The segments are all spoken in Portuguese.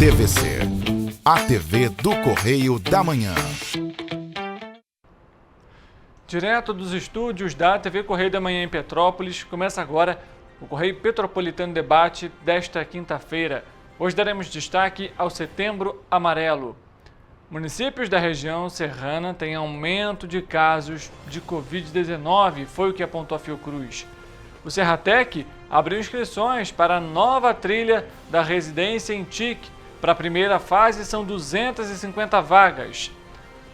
TVC, a TV do Correio da Manhã. Direto dos estúdios da TV Correio da Manhã em Petrópolis, começa agora o Correio Petropolitano Debate desta quinta-feira. Hoje daremos destaque ao Setembro Amarelo. Municípios da região serrana têm aumento de casos de Covid-19, foi o que apontou a Fiocruz. O Serratec abriu inscrições para a nova trilha da residência em TIC. Para a primeira fase são 250 vagas.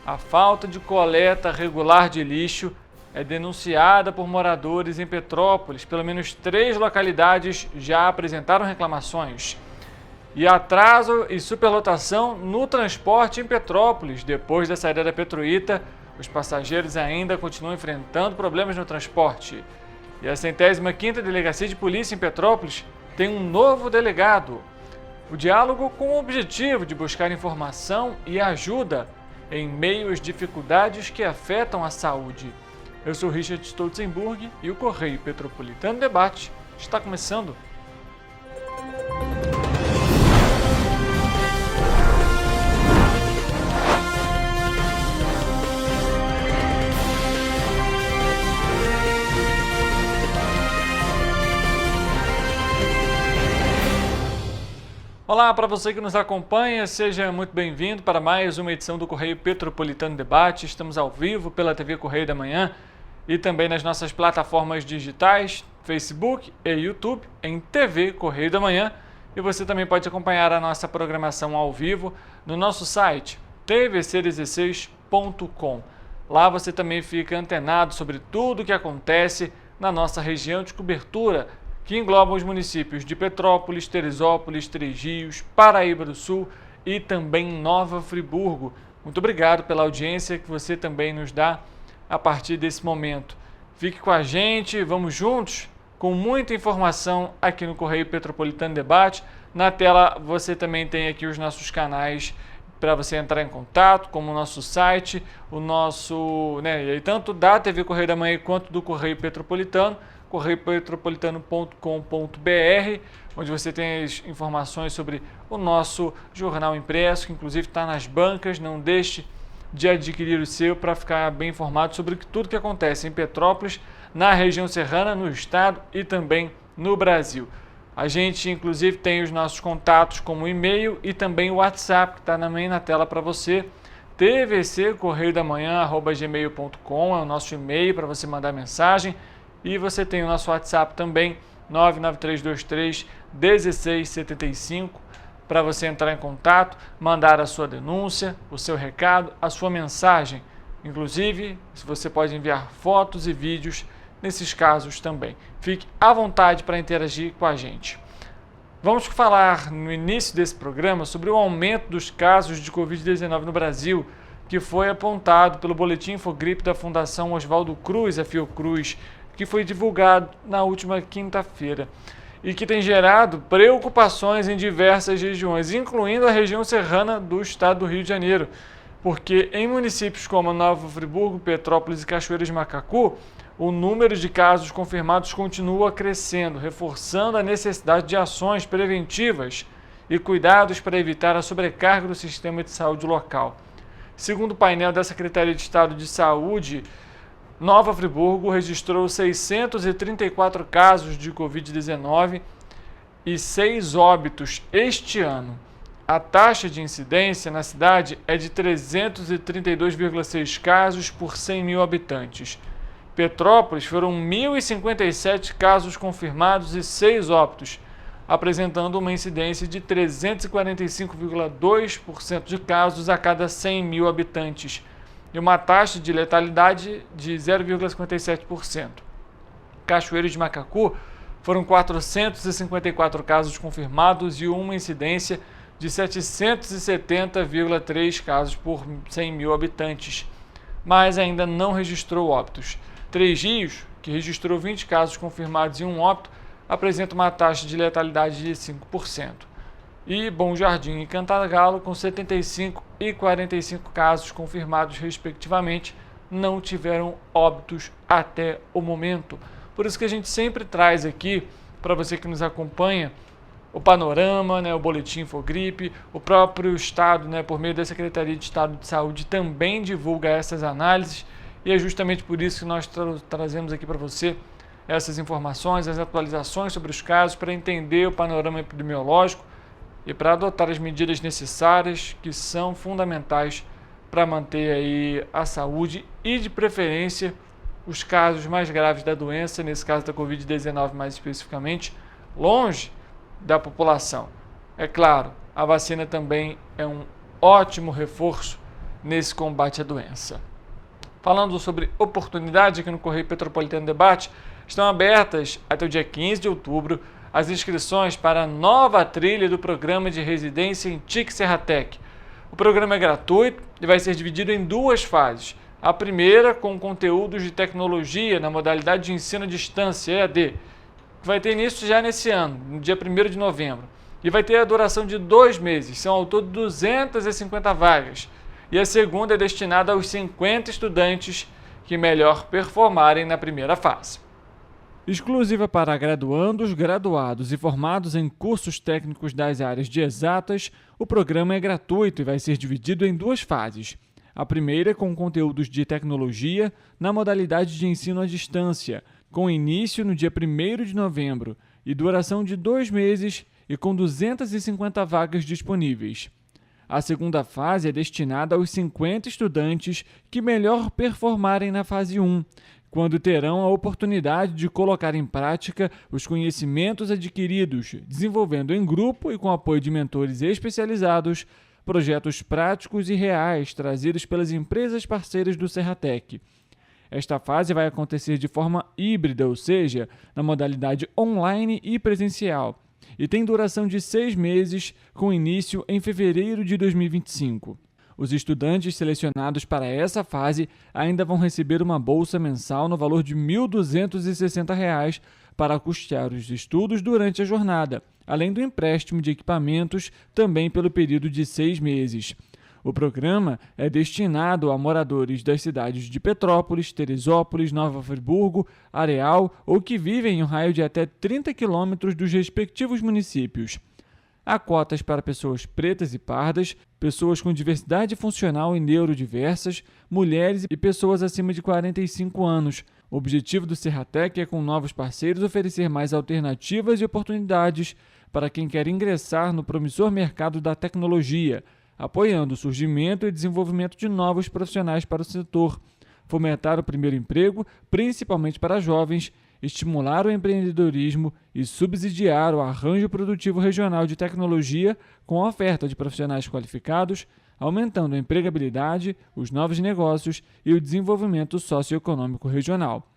A falta de coleta regular de lixo é denunciada por moradores em Petrópolis. Pelo menos 3 localidades já apresentaram reclamações. E atraso e superlotação no transporte em Petrópolis. Depois da saída da Petroita, os passageiros ainda continuam enfrentando problemas no transporte. E a 105ª Delegacia de Polícia em Petrópolis tem um novo delegado. O diálogo com o objetivo de buscar informação e ajuda em meio às dificuldades que afetam a saúde. Eu sou Richard Stolzenburg e o Correio Petropolitano Debate está começando. Olá, para você que nos acompanha, seja muito bem-vindo para mais uma edição do Correio Petropolitano Debate. Estamos ao vivo pela TV Correio da Manhã e também nas nossas plataformas digitais, Facebook e YouTube, em TV Correio da Manhã. E você também pode acompanhar a nossa programação ao vivo no nosso site, tvc16.com. Lá você também fica antenado sobre tudo o que acontece na nossa região de cobertura, que engloba os municípios de Petrópolis, Teresópolis, Três Rios, Paraíba do Sul e também Nova Friburgo. Muito obrigado pela audiência que você também nos dá a partir desse momento. Fique com a gente, vamos juntos com muita informação aqui no Correio Petropolitano Debate. Na tela você também tem aqui os nossos canais para você entrar em contato, como o nosso site, o nosso, tanto da TV Correio da Manhã quanto do Correio Petropolitano, correiopetropolitano.com.br, onde você tem as informações sobre o nosso jornal impresso, que inclusive está nas bancas. Não deixe de adquirir o seu para ficar bem informado sobre tudo que acontece em Petrópolis, na região serrana, no estado e também no Brasil. A gente inclusive tem os nossos contatos como e-mail e também o WhatsApp, que está também na tela para você, tvccorreiodamanhã@gmail.com é o nosso e-mail para você mandar mensagem. E você tem o nosso WhatsApp também, 99323-1675, para você entrar em contato, mandar a sua denúncia, o seu recado, a sua mensagem. Inclusive, você pode enviar fotos e vídeos nesses casos também. Fique à vontade para interagir com a gente. Vamos falar no início desse programa sobre o aumento dos casos de Covid-19 no Brasil, que foi apontado pelo Boletim Infogripe da Fundação Oswaldo Cruz, a Fiocruz, que foi divulgado na última quinta-feira e que tem gerado preocupações em diversas regiões, incluindo a região serrana do estado do Rio de Janeiro, porque em municípios como Nova Friburgo, Petrópolis e Cachoeiras de Macacu, o número de casos confirmados continua crescendo, reforçando a necessidade de ações preventivas e cuidados para evitar a sobrecarga do sistema de saúde local. Segundo o painel da Secretaria de Estado de Saúde, Nova Friburgo registrou 634 casos de Covid-19 e 6 óbitos este ano. A taxa de incidência na cidade é de 332,6 casos por 100 mil habitantes. Petrópolis foram 1.057 casos confirmados e 6 óbitos, apresentando uma incidência de 345,2% de casos a cada 100 mil habitantes. E uma taxa de letalidade de 0,57%. Cachoeiras de Macacu foram 454 casos confirmados e uma incidência de 770,3 casos por 100 mil habitantes, mas ainda não registrou óbitos. Três Rios, que registrou 20 casos confirmados e um óbito, apresenta uma taxa de letalidade de 5%. E Bom Jardim e Cantagalo, com 75 e 45 casos confirmados respectivamente, não tiveram óbitos até o momento. Por isso que a gente sempre traz aqui, para você que nos acompanha, o panorama, né, o boletim Infogripe, o próprio Estado, né, por meio da Secretaria de Estado de Saúde, também divulga essas análises, e é justamente por isso que nós trazemos aqui para você essas informações, as atualizações sobre os casos, para entender o panorama epidemiológico e para adotar as medidas necessárias que são fundamentais para manter aí a saúde e, de preferência, os casos mais graves da doença, nesse caso da Covid-19 mais especificamente, longe da população. É claro, a vacina também é um ótimo reforço nesse combate à doença. Falando sobre oportunidade aqui no Correio Petropolitano Debate, estão abertas até o dia 15 de outubro as inscrições para a nova trilha do programa de residência em TIC Serratec. O programa é gratuito e vai ser dividido em duas fases. A primeira, com conteúdos de tecnologia na modalidade de ensino à distância, EAD, que vai ter início já nesse ano, no dia 1º de novembro. E vai ter a duração de 2 meses, são ao todo 250 vagas. E a segunda é destinada aos 50 estudantes que melhor performarem na primeira fase. Exclusiva para graduandos, graduados e formados em cursos técnicos das áreas de exatas, o programa é gratuito e vai ser dividido em duas fases. A primeira com conteúdos de tecnologia na modalidade de ensino à distância, com início no dia 1º de novembro e duração de 2 meses e com 250 vagas disponíveis. A segunda fase é destinada aos 50 estudantes que melhor performarem na fase 1, quando terão a oportunidade de colocar em prática os conhecimentos adquiridos, desenvolvendo em grupo e com apoio de mentores especializados, projetos práticos e reais trazidos pelas empresas parceiras do Serratec. Esta fase vai acontecer de forma híbrida, ou seja, na modalidade online e presencial, e tem duração de 6 meses, com início em fevereiro de 2025. Os estudantes selecionados para essa fase ainda vão receber uma bolsa mensal no valor de R$ 1.260 para custear os estudos durante a jornada, além do empréstimo de equipamentos também pelo período de 6 meses. O programa é destinado a moradores das cidades de Petrópolis, Teresópolis, Nova Friburgo, Areal ou que vivem em um raio de até 30 quilômetros dos respectivos municípios. Há cotas para pessoas pretas e pardas, pessoas com diversidade funcional e neurodiversas, mulheres e pessoas acima de 45 anos. O objetivo do Serratec é, com novos parceiros, oferecer mais alternativas e oportunidades para quem quer ingressar no promissor mercado da tecnologia, apoiando o surgimento e desenvolvimento de novos profissionais para o setor, fomentar o primeiro emprego, principalmente para jovens, estimular o empreendedorismo e subsidiar o arranjo produtivo regional de tecnologia com a oferta de profissionais qualificados, aumentando a empregabilidade, os novos negócios e o desenvolvimento socioeconômico regional.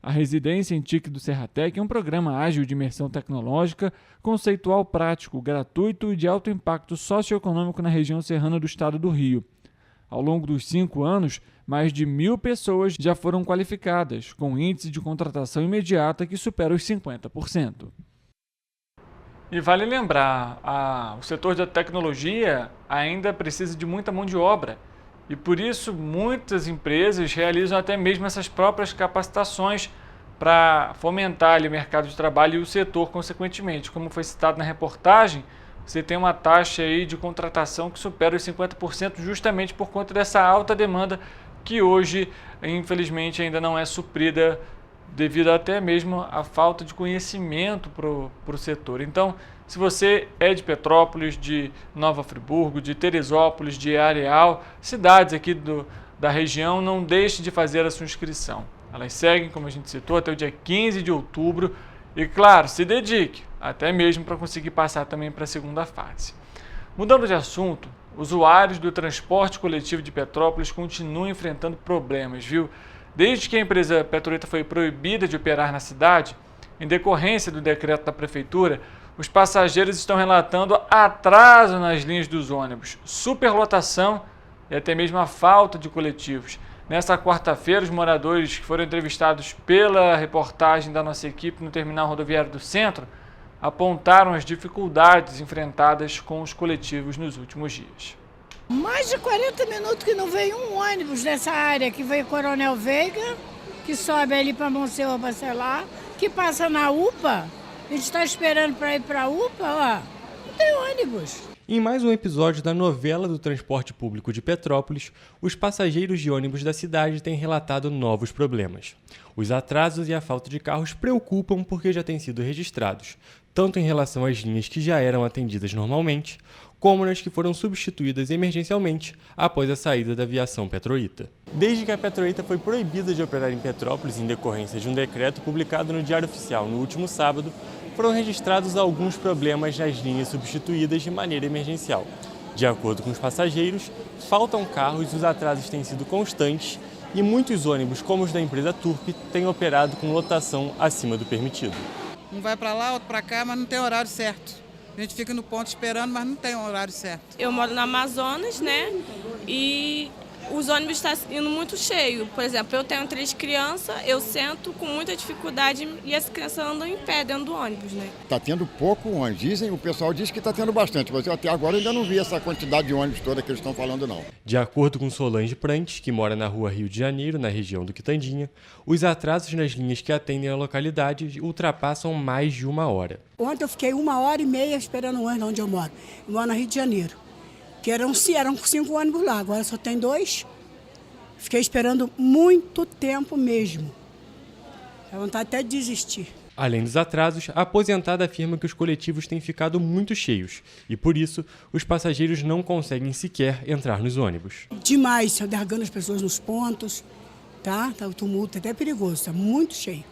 A residência em TIC do Serratec é um programa ágil de imersão tecnológica, conceitual prático, gratuito e de alto impacto socioeconômico na região serrana do estado do Rio. Ao longo dos 5 anos, mais de 1.000 pessoas já foram qualificadas, com índice de contratação imediata que supera os 50%. E vale lembrar, o setor da tecnologia ainda precisa de muita mão de obra, e por isso muitas empresas realizam até mesmo essas próprias capacitações para fomentar ali o mercado de trabalho e o setor consequentemente. Como foi citado na reportagem, você tem uma taxa aí de contratação que supera os 50% justamente por conta dessa alta demanda que hoje, infelizmente, ainda não é suprida devido até mesmo à falta de conhecimento para o setor. Então, se você é de Petrópolis, de Nova Friburgo, de Teresópolis, de Areal, cidades aqui da região, não deixe de fazer a sua inscrição. Elas seguem, como a gente citou, até o dia 15 de outubro e, claro, se dedique, até mesmo para conseguir passar também para a segunda fase. Mudando de assunto, usuários do transporte coletivo de Petrópolis continuam enfrentando problemas, viu? Desde que a empresa Petroleta foi proibida de operar na cidade, em decorrência do decreto da prefeitura, os passageiros estão relatando atraso nas linhas dos ônibus, superlotação e até mesmo a falta de coletivos. Nesta quarta-feira, os moradores que foram entrevistados pela reportagem da nossa equipe no terminal rodoviário do centro apontaram as dificuldades enfrentadas com os coletivos nos últimos dias. Mais de 40 minutos que não veio um ônibus nessa área, que veio Coronel Veiga, que sobe ali para Monsenhor Bacelar, que passa na UPA A gente está esperando para ir para a UPA, ó, não tem ônibus. Em mais um episódio da novela do transporte público de Petrópolis, os passageiros de ônibus da cidade têm relatado novos problemas. Os atrasos e a falta de carros preocupam porque já têm sido registrados, tanto em relação às linhas que já eram atendidas normalmente, como nas que foram substituídas emergencialmente após a saída da aviação Petroita. Desde que a Petroita foi proibida de operar em Petrópolis em decorrência de um decreto publicado no Diário Oficial no último sábado, foram registrados alguns problemas nas linhas substituídas de maneira emergencial. De acordo com os passageiros, faltam carros e os atrasos têm sido constantes e muitos ônibus, como os da empresa Turp, têm operado com lotação acima do permitido. Um vai para lá, outro para cá, mas não tem horário certo. A gente fica no ponto esperando, mas não tem um horário certo. Eu moro no Amazonas, né? E os ônibus estão indo muito cheio. Por exemplo, eu tenho 3 crianças, eu sento com muita dificuldade e as crianças andam em pé dentro do ônibus, né? Está tendo pouco ônibus. O pessoal diz que está tendo bastante, mas eu até agora ainda não vi essa quantidade de ônibus toda que eles estão falando, não. De acordo com Solange Prantes, que mora na rua Rio de Janeiro, na região do Quitandinha, os atrasos nas linhas que atendem a localidade ultrapassam mais de 1 hora. Ontem eu fiquei 1h30 esperando o ônibus onde eu moro. Eu moro na Rio de Janeiro. Que eram 5 ônibus lá, agora só tem 2. Fiquei esperando muito tempo mesmo. Dá vontade até de desistir. Além dos atrasos, a aposentada afirma que os coletivos têm ficado muito cheios e, por isso, os passageiros não conseguem sequer entrar nos ônibus. Demais, largando as pessoas nos pontos, tá? O tumulto é até perigoso, tá muito cheio.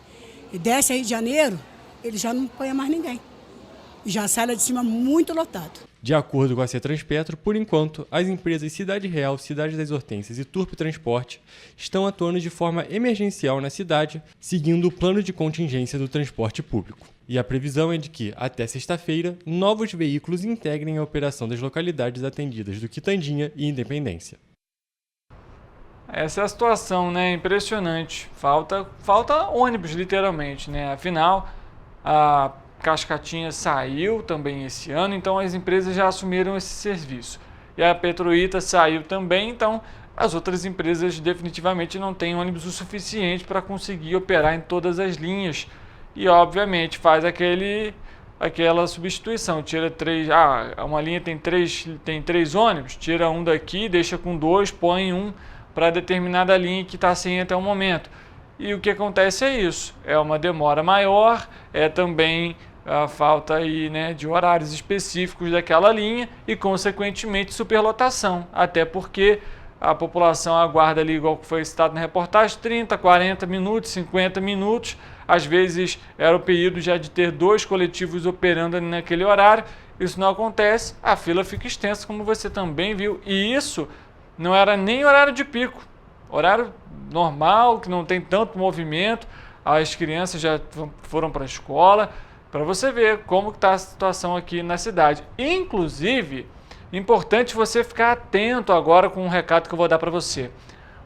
E desce a Rio de Janeiro, ele já não põe mais ninguém. E já sai lá de cima muito lotado. De acordo com a Cetranspetro, por enquanto, as empresas Cidade Real, Cidade das Hortênsias e Turp Transporte estão atuando de forma emergencial na cidade, seguindo o plano de contingência do transporte público. E a previsão é de que, até sexta-feira, novos veículos integrem a operação das localidades atendidas do Quitandinha e Independência. Essa é a situação, né? Impressionante. Falta ônibus, literalmente, né? Afinal, a Cascatinha saiu também esse ano, então as empresas já assumiram esse serviço. E a Petroita saiu também, então as outras empresas definitivamente não têm ônibus o suficiente para conseguir operar em todas as linhas. E obviamente faz aquela substituição, tira 3, uma linha tem 3 ônibus, tira um daqui, deixa com 2, põe um para determinada linha que está sem até o momento. E o que acontece é isso, é uma demora maior, é também a falta aí, né, de horários específicos daquela linha e, consequentemente, superlotação, até porque a população aguarda ali, igual que foi citado na reportagem, 30, 40 minutos, 50 minutos, às vezes era o período já de ter 2 coletivos operando ali naquele horário, isso não acontece, a fila fica extensa, como você também viu, e isso não era nem horário de pico, horário normal, que não tem tanto movimento, as crianças já foram para a escola, para você ver como está a situação aqui na cidade. Inclusive, importante você ficar atento agora com um recado que eu vou dar para você.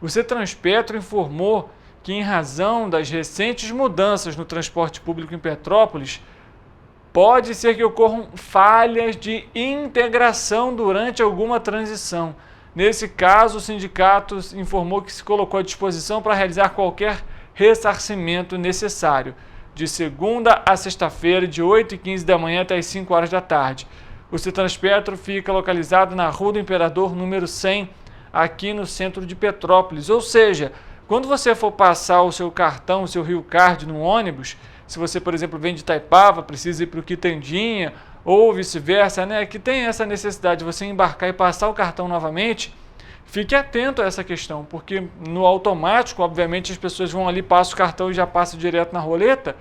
O Cetransperto informou que, em razão das recentes mudanças no transporte público em Petrópolis, pode ser que ocorram falhas de integração durante alguma transição. Nesse caso, o sindicato informou que se colocou à disposição para realizar qualquer ressarcimento necessário, de segunda a sexta-feira, de 8h15 da manhã até as 5 horas da tarde. O Cetransperto fica localizado na Rua do Imperador, número 100, aqui no centro de Petrópolis. Ou seja, quando você for passar o seu cartão, o seu Rio Card no ônibus, se você, por exemplo, vem de Itaipava, precisa ir para o Quitandinha, ou vice-versa, né, que tem essa necessidade de você embarcar e passar o cartão novamente, fique atento a essa questão, porque no automático, obviamente, as pessoas vão ali, passam o cartão e já passam direto na roleta.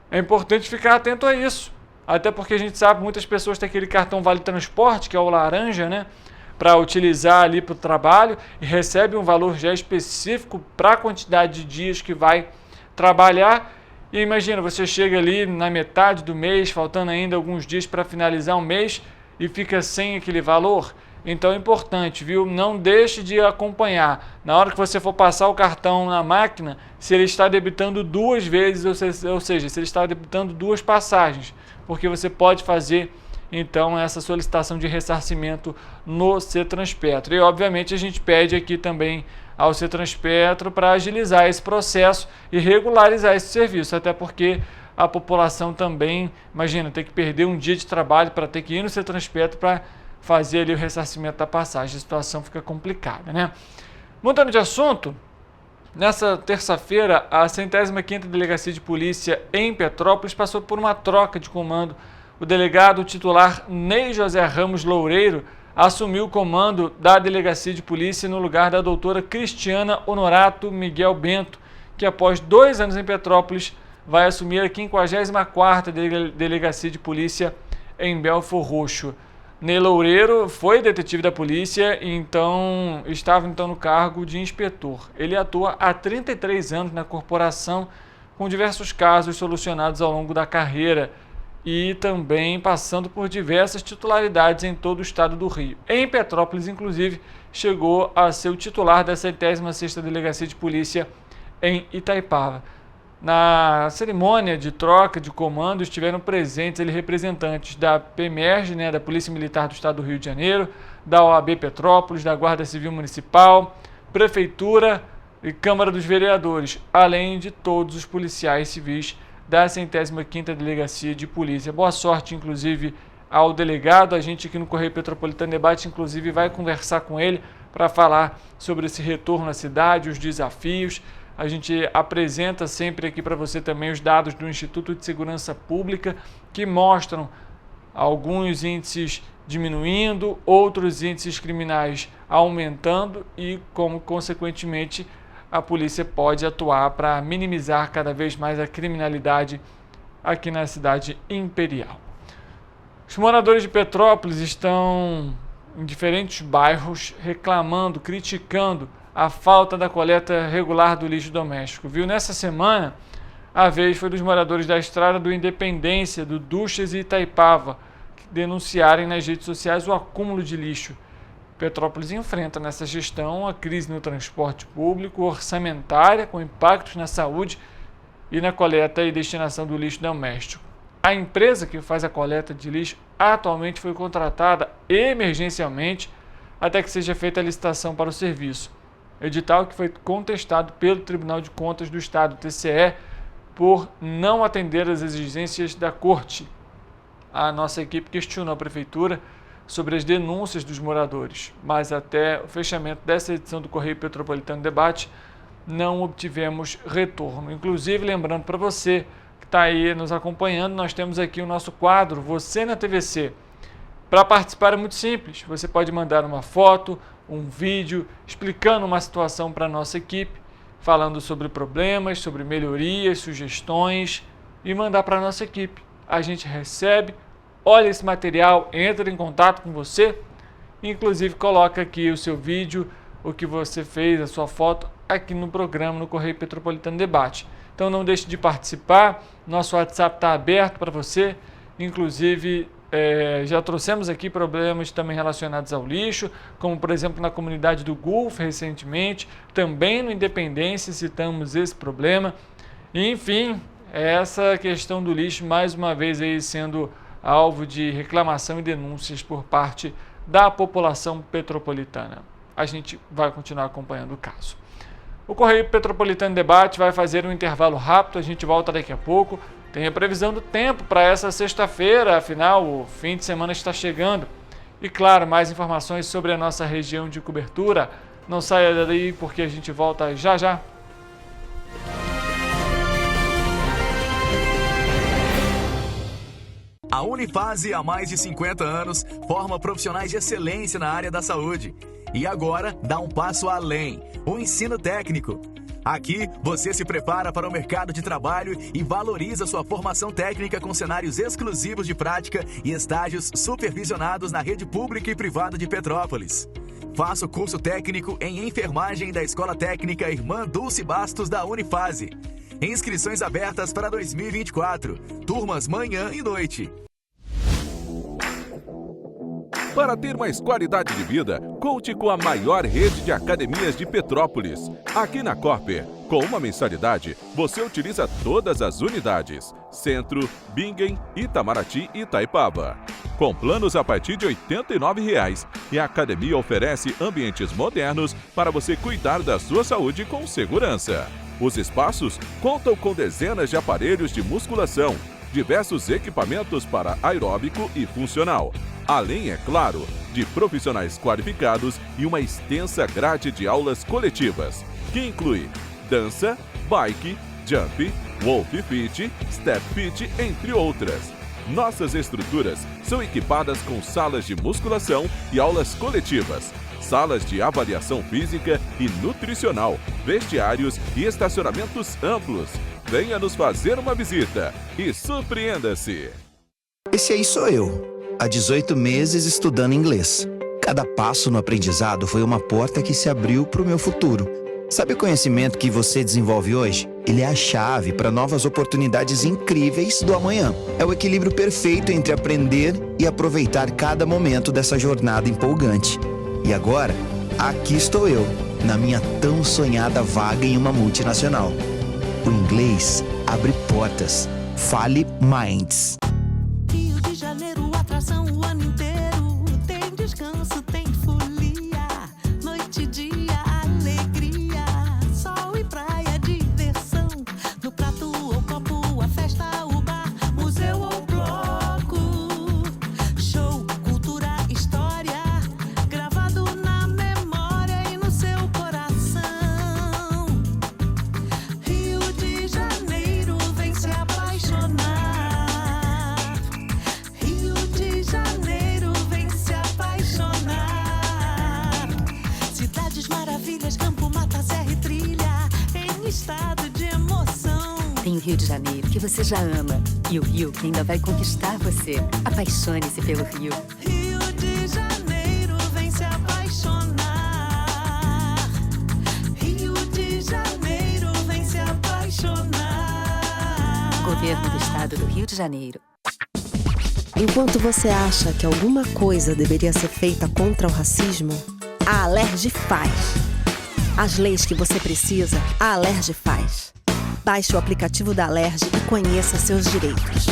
É importante ficar atento a isso, até porque a gente sabe, muitas pessoas têm aquele cartão Vale Transporte, que é o laranja, né, para utilizar ali para o trabalho, e recebe um valor já específico para a quantidade de dias que vai trabalhar. E imagina, você chega ali na metade do mês, faltando ainda alguns dias para finalizar o mês, e fica sem aquele valor. Então é importante, viu? Não deixe de acompanhar. Na hora que você for passar o cartão na máquina, se ele está debitando 2 vezes, ou seja, se ele está debitando 2 passagens, porque você pode fazer então essa solicitação de ressarcimento no Cetransperto. E obviamente a gente pede aqui também ao Cetransperto para agilizar esse processo e regularizar esse serviço, até porque a população também, imagina, ter que perder um dia de trabalho para ter que ir no Cetrans-Petro para fazer ali o ressarcimento da passagem. A situação fica complicada, né? Mudando de assunto, nessa terça-feira, a 105ª Delegacia de Polícia em Petrópolis passou por uma troca de comando. O delegado titular Ney José Ramos Loureiro assumiu o comando da Delegacia de Polícia no lugar da doutora Cristiana Honorato Miguel Bento, que após 2 anos em Petrópolis vai assumir a 54ª Delegacia de Polícia em Belfor Roxo. Ney Loureiro foi detetive da polícia e estava no cargo de inspetor. Ele atua há 33 anos na corporação, com diversos casos solucionados ao longo da carreira e também passando por diversas titularidades em todo o estado do Rio. Em Petrópolis, inclusive, chegou a ser o titular da 106ª Delegacia de Polícia em Itaipava. Na cerimônia de troca de comando estiveram presentes representantes da PEMERG, da Polícia Militar do Estado do Rio de Janeiro, da OAB Petrópolis, da Guarda Civil Municipal, Prefeitura e Câmara dos Vereadores, além de todos os policiais civis da 105ª Delegacia de Polícia. Boa sorte, inclusive, ao delegado. A gente aqui no Correio Petropolitano Debate, inclusive, vai conversar com ele para falar sobre esse retorno à cidade, os desafios. A gente apresenta sempre aqui para você também os dados do Instituto de Segurança Pública, que mostram alguns índices diminuindo, outros índices criminais aumentando e como, consequentemente, a polícia pode atuar para minimizar cada vez mais a criminalidade aqui na cidade imperial. Os moradores de Petrópolis estão em diferentes bairros reclamando, criticando a falta da coleta regular do lixo doméstico. Nessa semana, a vez foi dos moradores da Estrada do Independência, do Duchas e Itaipava, que denunciarem nas redes sociais o acúmulo de lixo. Petrópolis enfrenta nessa gestão a crise no transporte público, orçamentária, com impactos na saúde e na coleta e destinação do lixo doméstico. A empresa que faz a coleta de lixo atualmente foi contratada emergencialmente até que seja feita a licitação para o serviço. Edital que foi contestado pelo Tribunal de Contas do Estado, TCE, por não atender às exigências da Corte. A nossa equipe questionou a Prefeitura sobre as denúncias dos moradores, mas até o fechamento dessa edição do Correio Petropolitano Debate não obtivemos retorno. Inclusive, lembrando para você que está aí nos acompanhando, nós temos aqui o nosso quadro Você na TVC. Para participar é muito simples, você pode mandar uma foto, um vídeo explicando uma situação para a nossa equipe, falando sobre problemas, sobre melhorias, sugestões e mandar para a nossa equipe. A gente recebe, olha esse material, entra em contato com você, inclusive coloca aqui o seu vídeo, o que você fez, a sua foto, aqui no programa, no Correio Petropolitano Debate. Então não deixe de participar, nosso WhatsApp está aberto para você, inclusive já trouxemos aqui problemas também relacionados ao lixo, como por exemplo na comunidade do Golfo recentemente, também no Independência citamos esse problema. E, enfim, essa questão do lixo mais uma vez aí sendo alvo de reclamação e denúncias por parte da população petropolitana. A gente vai continuar acompanhando o caso. O Correio Petropolitano Debate vai fazer um intervalo rápido, a gente volta daqui a pouco. Tem a previsão do tempo para essa sexta-feira, afinal o fim de semana está chegando. E claro, mais informações sobre a nossa região de cobertura. Não saia daí porque a gente volta já já. A Unifase, há mais de 50 anos, forma profissionais de excelência na área da saúde. E agora dá um passo além, o ensino técnico. Aqui, você se prepara para o mercado de trabalho e valoriza sua formação técnica com cenários exclusivos de prática e estágios supervisionados na rede pública e privada de Petrópolis. Faça o curso técnico em enfermagem da Escola Técnica Irmã Dulce Bastos da Unifase. Inscrições abertas para 2024. Turmas manhã e noite. Para ter mais qualidade de vida, conte com a maior rede de academias de Petrópolis. Aqui na Corper, com uma mensalidade, você utiliza todas as unidades: Centro, Bingen, Itamaraty e Itaipava. Com planos a partir de R$ 89,00 e a academia oferece ambientes modernos para você cuidar da sua saúde com segurança. Os espaços contam com dezenas de aparelhos de musculação, diversos equipamentos para aeróbico e funcional, além, é claro, de profissionais qualificados e uma extensa grade de aulas coletivas, que inclui dança, bike, jump, wolf fit, step fit, entre outras. Nossas estruturas são equipadas com salas de musculação e aulas coletivas, salas de avaliação física e nutricional, vestiários e estacionamentos amplos. Venha nos fazer uma visita e surpreenda-se! Esse aí sou eu, há 18 meses estudando inglês. Cada passo no aprendizado foi uma porta que se abriu para o meu futuro. Sabe o conhecimento que você desenvolve hoje? Ele é a chave para novas oportunidades incríveis do amanhã. É o equilíbrio perfeito entre aprender e aproveitar cada momento dessa jornada empolgante. E agora, aqui estou eu, na minha tão sonhada vaga em uma multinacional. O inglês abre portas. Fale Minds. Rio de Janeiro, atração o ano inteiro. Tem descanso, tem folia. Noite e dia, alegria. Sol e praia, diversão. No prato ou copo, a festa, o bar, museu ou bloco. Show, cultura, história. Gravado na memória e no seu coração. Rio de Janeiro, vem se apaixonar. Rio de Janeiro, vem se apaixonar. Cidades maravilhas, campo, mata, serra e trilha, em estado de emoção. Tem o Rio de Janeiro, que você já ama, e o Rio que ainda vai conquistar você. Apaixone-se pelo Rio. Rio de Janeiro, vem se apaixonar. Rio de Janeiro, vem se apaixonar. Governo do Estado do Rio de Janeiro. Enquanto você acha que alguma coisa deveria ser feita contra o racismo, a Alerj faz. As leis que você precisa, a Alerj faz. Baixe o aplicativo da Alerj e conheça seus direitos.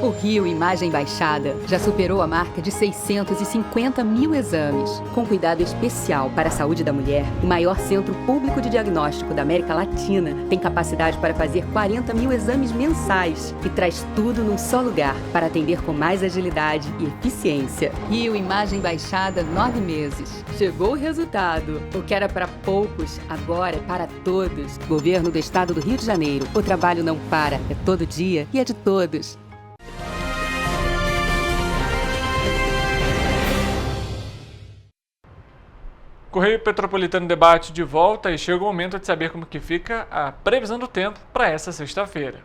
O Rio Imagem Baixada já superou a marca de 650 mil exames. Com cuidado especial para a saúde da mulher, o maior centro público de diagnóstico da América Latina tem capacidade para fazer 40 mil exames mensais e traz tudo num só lugar para atender com mais agilidade e eficiência. Rio Imagem Baixada, 9 meses. Chegou o resultado. O que era para poucos, agora é para todos. Governo do Estado do Rio de Janeiro. O trabalho não para, é todo dia e é de todos. Correio Petropolitano Debate de volta e chega o momento de saber como que fica a previsão do tempo para essa sexta-feira.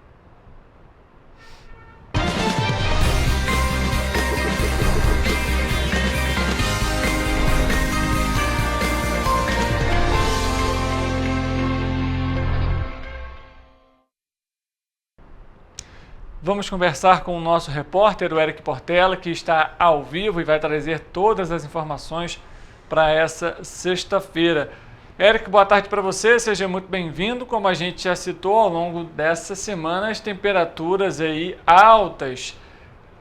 Vamos conversar com o nosso repórter, o Eric Portela, que está ao vivo e vai trazer todas as informações para essa sexta-feira. Eric, boa tarde para você, seja muito bem-vindo. Como a gente já citou ao longo dessa semana, as temperaturas aí altas.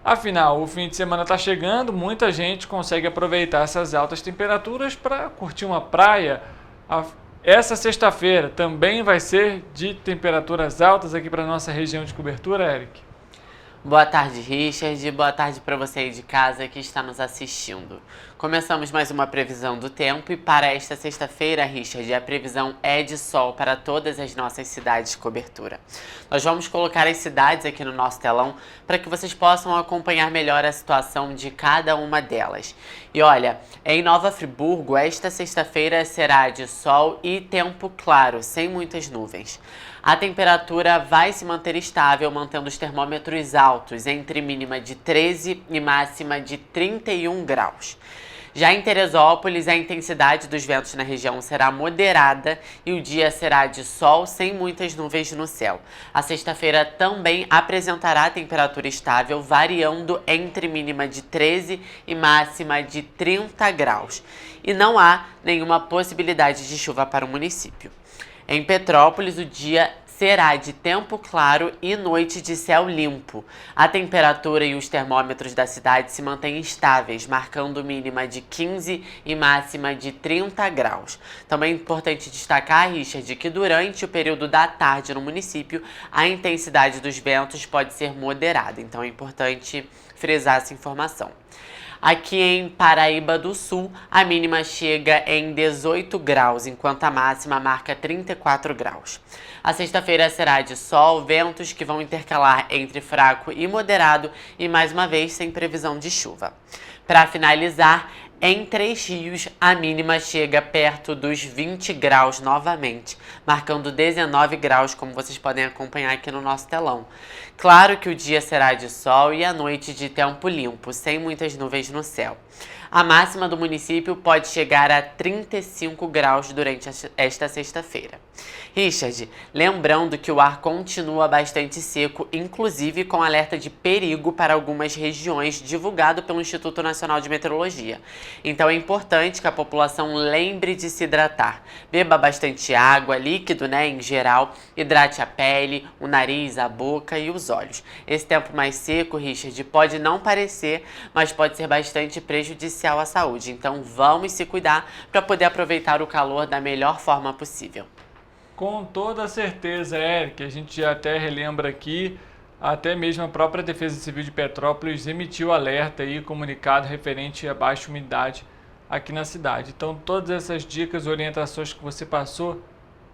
Afinal, o fim de semana está chegando, muita gente consegue aproveitar essas altas temperaturas para curtir uma praia. Essa sexta-feira também vai ser de temperaturas altas aqui para a nossa região de cobertura, Eric? Boa tarde, Richard. Boa tarde para você aí de casa que está nos assistindo. Começamos mais uma previsão do tempo e para esta sexta-feira, Richard, a previsão é de sol para todas as nossas cidades de cobertura. Nós vamos colocar as cidades aqui no nosso telão para que vocês possam acompanhar melhor a situação de cada uma delas. E olha, em Nova Friburgo, esta sexta-feira será de sol e tempo claro, sem muitas nuvens. A temperatura vai se manter estável, mantendo os termômetros altos, entre mínima de 13 e máxima de 31 graus. Já em Teresópolis, a intensidade dos ventos na região será moderada e o dia será de sol sem muitas nuvens no céu. A sexta-feira também apresentará temperatura estável, variando entre mínima de 13 e máxima de 30 graus. E não há nenhuma possibilidade de chuva para o município. Em Petrópolis, o dia será de tempo claro e noite de céu limpo. A temperatura e os termômetros da cidade se mantêm estáveis, marcando mínima de 15 e máxima de 30 graus. Também é importante destacar, Richard, que durante o período da tarde no município, a intensidade dos ventos pode ser moderada. Então é importante frisar essa informação. Aqui em Paraíba do Sul, a mínima chega em 18 graus, enquanto a máxima marca 34 graus. A sexta-feira será de sol, ventos que vão intercalar entre fraco e moderado e, mais uma vez, sem previsão de chuva. Para finalizar, em Três Rios, a mínima chega perto dos 20 graus novamente, marcando 19 graus, como vocês podem acompanhar aqui no nosso telão. Claro que o dia será de sol e a noite de tempo limpo, sem muitas nuvens no céu. A máxima do município pode chegar a 35 graus durante esta sexta-feira. Richard, lembrando que o ar continua bastante seco, inclusive com alerta de perigo para algumas regiões, divulgado pelo Instituto Nacional de Meteorologia. Então é importante que a população lembre de se hidratar. Beba bastante água, líquido, em geral, hidrate a pele, o nariz, a boca e os olhos. Esse tempo mais seco, Richard, pode não parecer, mas pode ser bastante prejudicial à saúde. Então vamos se cuidar para poder aproveitar o calor da melhor forma possível. Com toda certeza, Eric, a gente já até relembra aqui, até mesmo a própria Defesa Civil de Petrópolis emitiu alerta e comunicado referente à baixa umidade aqui na cidade. Então todas essas dicas e orientações que você passou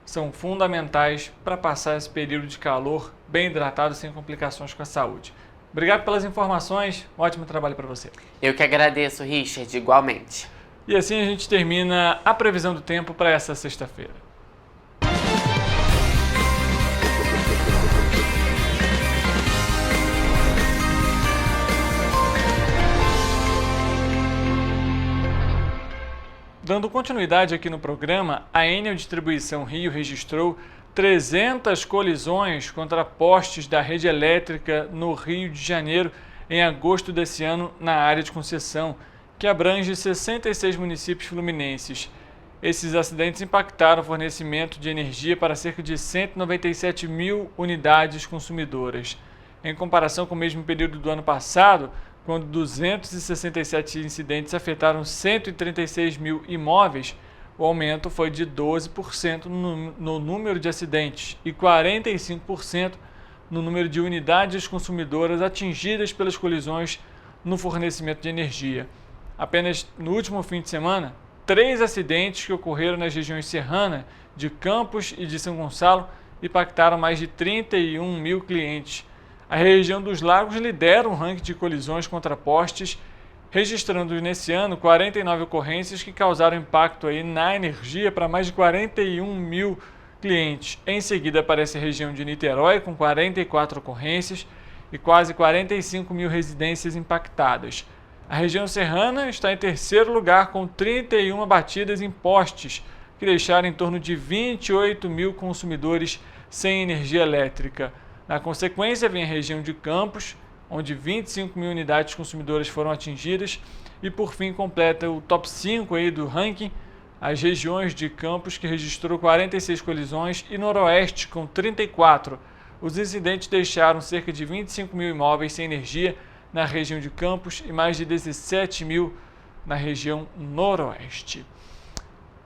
são fundamentais para passar esse período de calor bem hidratado, sem complicações com a saúde. Obrigado pelas informações, um ótimo trabalho para você. Eu que agradeço, Richard, igualmente. E assim a gente termina a previsão do tempo para essa sexta-feira. Dando continuidade aqui no programa, a Enel Distribuição Rio registrou 300 colisões contra postes da rede elétrica no Rio de Janeiro em agosto desse ano na área de concessão, que abrange 66 municípios fluminenses. Esses acidentes impactaram o fornecimento de energia para cerca de 197 mil unidades consumidoras. Em comparação com o mesmo período do ano passado, quando 267 incidentes afetaram 136 mil imóveis, o aumento foi de 12% no número de acidentes e 45% no número de unidades consumidoras atingidas pelas colisões no fornecimento de energia. Apenas no último fim de semana, 3 acidentes que ocorreram nas regiões serrana, de Campos e de São Gonçalo impactaram mais de 31 mil clientes. A região dos Lagos lidera o ranking de colisões contra postes, registrando nesse ano 49 ocorrências que causaram impacto na energia para mais de 41 mil clientes. Em seguida aparece a região de Niterói, com 44 ocorrências e quase 45 mil residências impactadas. A região serrana está em terceiro lugar, com 31 batidas em postes, que deixaram em torno de 28 mil consumidores sem energia elétrica. Na consequência, vem a região de Campos, onde 25 mil unidades consumidoras foram atingidas, e por fim completa o top 5 do ranking, as regiões de Campos, que registrou 46 colisões, e Noroeste, com 34. Os incidentes deixaram cerca de 25 mil imóveis sem energia na região de Campos e mais de 17 mil na região Noroeste.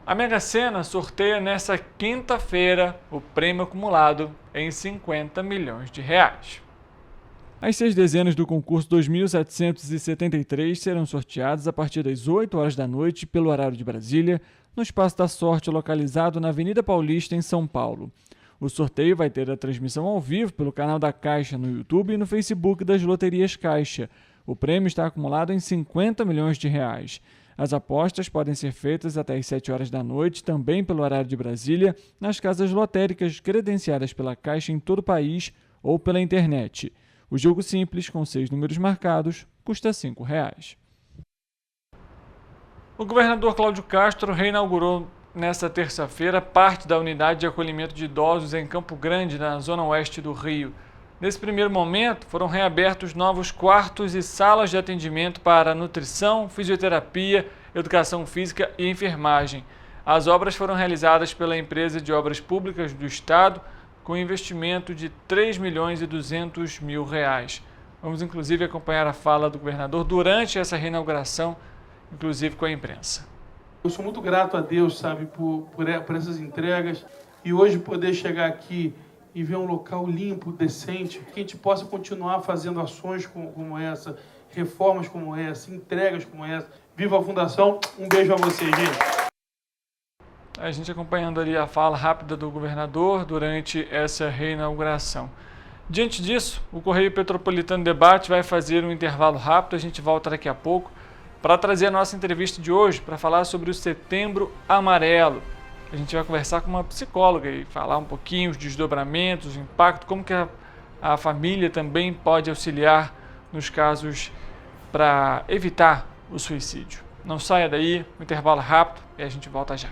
A Mega Sena sorteia nesta quinta-feira o prêmio acumulado em 50 milhões de reais. As 6 dezenas do concurso 2773 serão sorteadas a partir das 8 horas da noite pelo horário de Brasília, no Espaço da Sorte, localizado na Avenida Paulista, em São Paulo. O sorteio vai ter a transmissão ao vivo pelo canal da Caixa no YouTube e no Facebook das Loterias Caixa. O prêmio está acumulado em 50 milhões de reais. As apostas podem ser feitas até às 7 horas da noite, também pelo horário de Brasília, nas casas lotéricas credenciadas pela Caixa em todo o país ou pela internet. O jogo simples, com 6 números marcados, custa R$ 5,00. O governador Cláudio Castro reinaugurou nesta terça-feira parte da unidade de acolhimento de idosos em Campo Grande, na zona oeste do Rio. Nesse primeiro momento, foram reabertos novos quartos e salas de atendimento para nutrição, fisioterapia, educação física e enfermagem. As obras foram realizadas pela Empresa de Obras Públicas do Estado, com investimento de R$ 3.200.000. Vamos, inclusive, acompanhar a fala do governador durante essa reinauguração, inclusive com a imprensa. Eu sou muito grato a Deus, sabe, por essas entregas e hoje poder chegar aqui e ver um local limpo, decente, que a gente possa continuar fazendo ações como essa, reformas como essa, entregas como essa. Viva a Fundação, um beijo a vocês, gente. A gente acompanhando ali a fala rápida do governador durante essa reinauguração. Diante disso, o Correio Petropolitano Debate vai fazer um intervalo rápido, a gente volta daqui a pouco para trazer a nossa entrevista de hoje, para falar sobre o Setembro Amarelo. A gente vai conversar com uma psicóloga e falar um pouquinho os desdobramentos, o impacto, como que a família também pode auxiliar nos casos para evitar o suicídio. Não saia daí, um intervalo rápido e a gente volta já.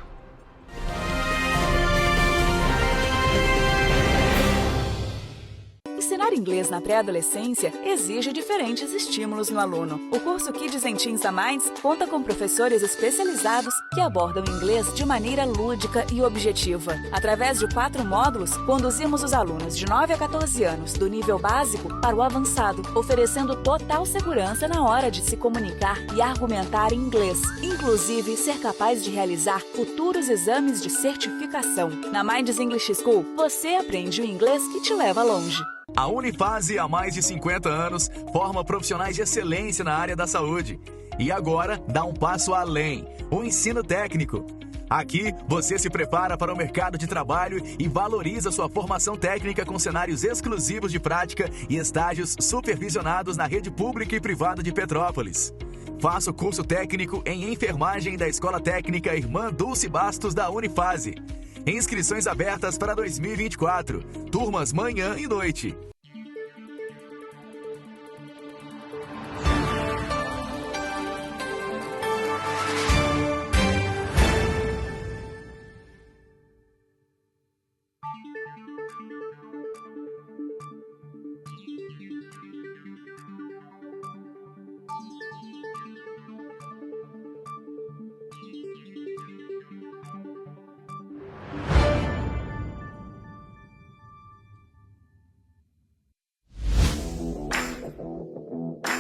Ensinar inglês na pré-adolescência exige diferentes estímulos no aluno. O curso Kids and Teens da Minds conta com professores especializados que abordam inglês de maneira lúdica e objetiva. Através de 4 módulos, conduzimos os alunos de 9 a 14 anos do nível básico para o avançado, oferecendo total segurança na hora de se comunicar e argumentar em inglês, inclusive ser capaz de realizar futuros exames de certificação. Na Minds English School, você aprende o inglês que te leva longe. A Unifase, há mais de 50 anos, forma profissionais de excelência na área da saúde. E agora dá um passo além, o ensino técnico. Aqui, você se prepara para o mercado de trabalho e valoriza sua formação técnica com cenários exclusivos de prática e estágios supervisionados na rede pública e privada de Petrópolis. Faça o curso técnico em enfermagem da Escola Técnica Irmã Dulce Bastos da Unifase. Inscrições abertas para 2024. Turmas manhã e noite.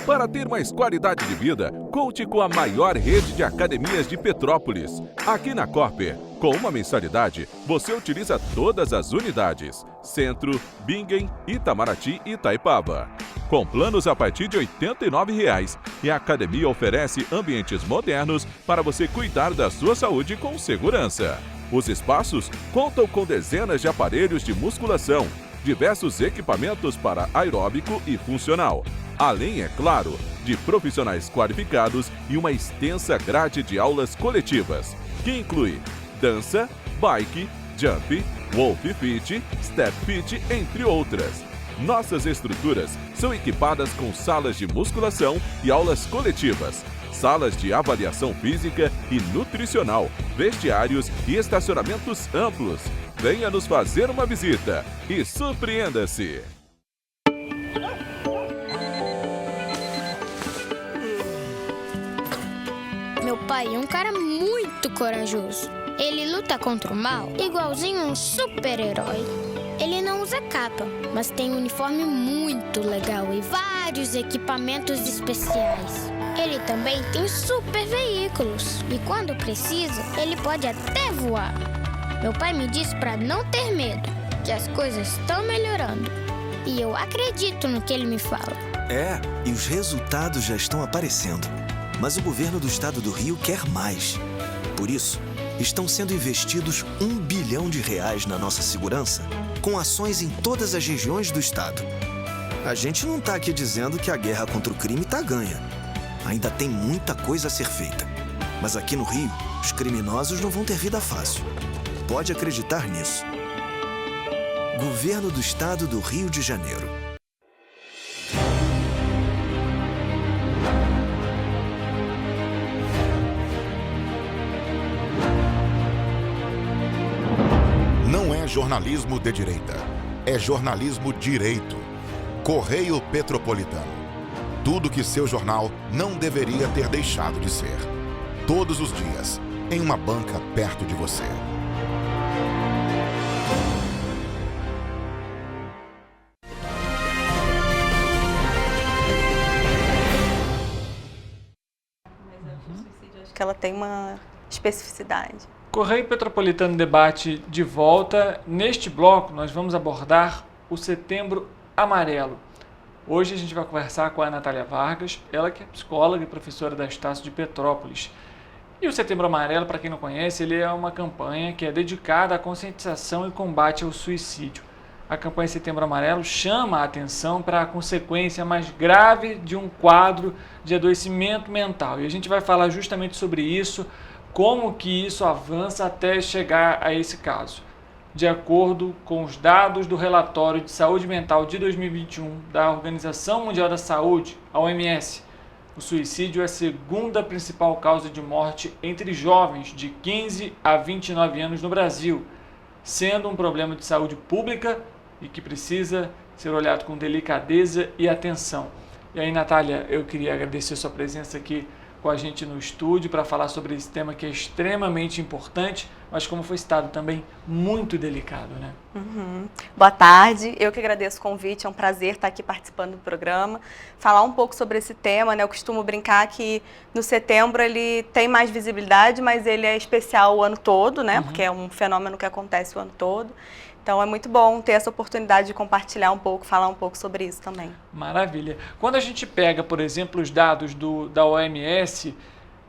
Para ter mais qualidade de vida, conte com a maior rede de academias de Petrópolis. Aqui na Corper, com uma mensalidade, você utiliza todas as unidades: Centro, Bingen, Itamaraty e Itaipava. Com planos a partir de R$ 89,00, e a academia oferece ambientes modernos para você cuidar da sua saúde com segurança. Os espaços contam com dezenas de aparelhos de musculação, diversos equipamentos para aeróbico e funcional, além, é claro, de profissionais qualificados e uma extensa grade de aulas coletivas, que inclui dança, bike, jump, wolf fit, step fit, entre outras. Nossas estruturas são equipadas com salas de musculação e aulas coletivas, salas de avaliação física e nutricional, vestiários e estacionamentos amplos. Venha nos fazer uma visita e surpreenda-se! Meu pai é um cara muito corajoso. Ele luta contra o mal igualzinho um super-herói. Ele não usa capa, mas tem um uniforme muito legal e vários equipamentos especiais. Ele também tem super veículos e quando precisa, ele pode até voar. Meu pai me disse para não ter medo, que as coisas estão melhorando. E eu acredito no que ele me fala. E os resultados já estão aparecendo. Mas o governo do estado do Rio quer mais. Por isso, estão sendo investidos R$ 1 bilhão na nossa segurança, com ações em todas as regiões do estado. A gente não está aqui dizendo que a guerra contra o crime está ganha. Ainda tem muita coisa a ser feita. Mas aqui no Rio, os criminosos não vão ter vida fácil. Pode acreditar nisso. Governo do Estado do Rio de Janeiro. Não é jornalismo de direita, é jornalismo direito. Correio Petropolitano. Tudo que seu jornal não deveria ter deixado de ser. Todos os dias, em uma banca perto de você. que ela tem uma especificidade. Correio Petropolitano Debate de volta. Neste bloco, nós vamos abordar o Setembro Amarelo. Hoje a gente vai conversar com a Natália Vargas, ela que é psicóloga e professora da Estácio de Petrópolis. E o Setembro Amarelo, para quem não conhece, ele é uma campanha que é dedicada à conscientização e combate ao suicídio. A campanha Setembro Amarelo chama a atenção para a consequência mais grave de um quadro de adoecimento mental. E a gente vai falar justamente sobre isso, como que isso avança até chegar a esse caso. De acordo com os dados do relatório de saúde mental de 2021 da Organização Mundial da Saúde, a OMS, o suicídio é a segunda principal causa de morte entre jovens de 15 a 29 anos no Brasil, sendo um problema de saúde pública e que precisa ser olhado com delicadeza e atenção. E aí, Natália, eu queria agradecer a sua presença aqui com a gente no estúdio para falar sobre esse tema que é extremamente importante, mas como foi citado também, muito delicado, né? Boa tarde, eu que agradeço o convite, é um prazer estar aqui participando do programa, falar um pouco sobre esse tema, né? Eu costumo brincar que no setembro ele tem mais visibilidade, mas ele é especial o ano todo, né? Porque é um fenômeno que acontece o ano todo. Então é muito bom ter essa oportunidade de compartilhar um pouco, falar um pouco sobre isso também. Maravilha. Quando a gente pega, por exemplo, os dados da OMS,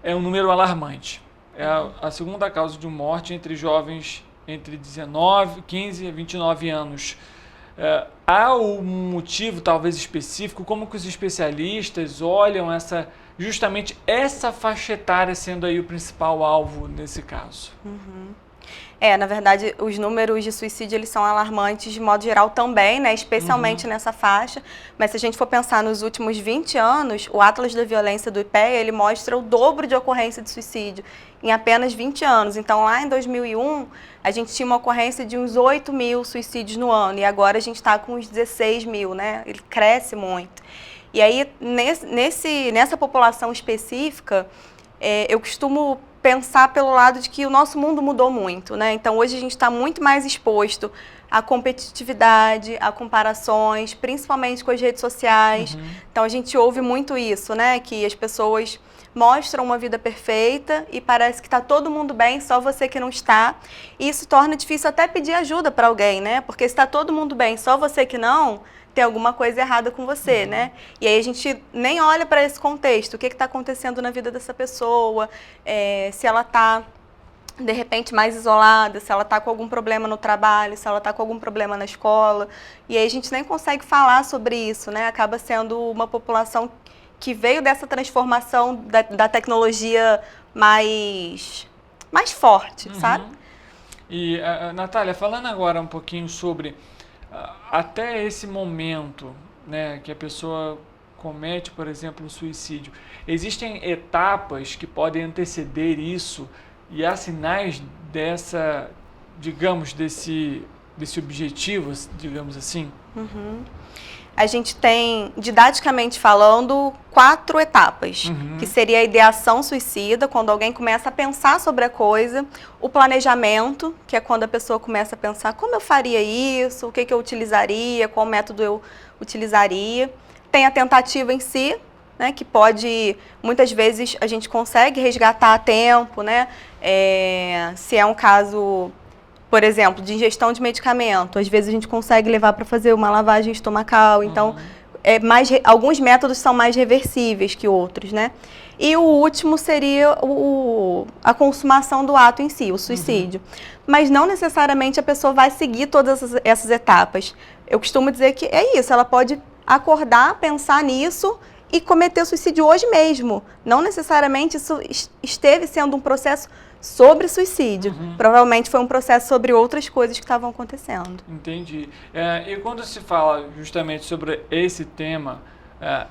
é um número alarmante. É a segunda causa de morte entre jovens entre 15 e 29 anos. Há um motivo talvez específico, como que os especialistas olham justamente essa faixa etária sendo aí o principal alvo nesse caso? Na verdade, os números de suicídio eles são alarmantes de modo geral também, né? Especialmente nessa faixa. Mas se a gente for pensar nos últimos 20 anos, o Atlas da Violência do IPEA, ele mostra o dobro de ocorrência de suicídio em apenas 20 anos. Então, lá em 2001, a gente tinha uma ocorrência de uns 8 mil suicídios no ano. E agora a gente está com uns 16 mil, né? Ele cresce muito. E aí, nessa população específica, eu costumo pensar pelo lado de que o nosso mundo mudou muito, né? Então, hoje a gente está muito mais exposto à competitividade, a comparações, principalmente com as redes sociais. Então, a gente ouve muito isso, né? Que as pessoas mostram uma vida perfeita e parece que está todo mundo bem, só você que não está. E isso torna difícil até pedir ajuda para alguém, né? Porque se está todo mundo bem, só você que não, tem alguma coisa errada com você, né? E aí a gente nem olha para esse contexto, o que está acontecendo na vida dessa pessoa, se ela está, de repente, mais isolada, se ela está com algum problema no trabalho, se ela está com algum problema na escola. E aí a gente nem consegue falar sobre isso, né? Acaba sendo uma população que veio dessa transformação da tecnologia mais forte, sabe? E, Natália, falando agora um pouquinho sobre até esse momento, né, que a pessoa comete, por exemplo, um suicídio, existem etapas que podem anteceder isso e há sinais desse objetivo, digamos assim? A gente tem, didaticamente falando, 4 etapas, que seria a ideação suicida, quando alguém começa a pensar sobre a coisa, o planejamento, que é quando a pessoa começa a pensar como eu faria isso, o que eu utilizaria, qual método eu utilizaria. Tem a tentativa em si, né, que pode, muitas vezes a gente consegue resgatar a tempo, né, se é um caso, por exemplo, de ingestão de medicamento, às vezes a gente consegue levar para fazer uma lavagem estomacal, então alguns métodos são mais reversíveis que outros, né? E o último seria a consumação do ato em si, o suicídio. Mas não necessariamente a pessoa vai seguir todas essas etapas. Eu costumo dizer que é isso, ela pode acordar, pensar nisso e cometer suicídio hoje mesmo. Não necessariamente isso esteve sendo um processo sobre suicídio. Provavelmente foi um processo sobre outras coisas que estavam acontecendo. Entendi. E quando se fala justamente sobre esse tema,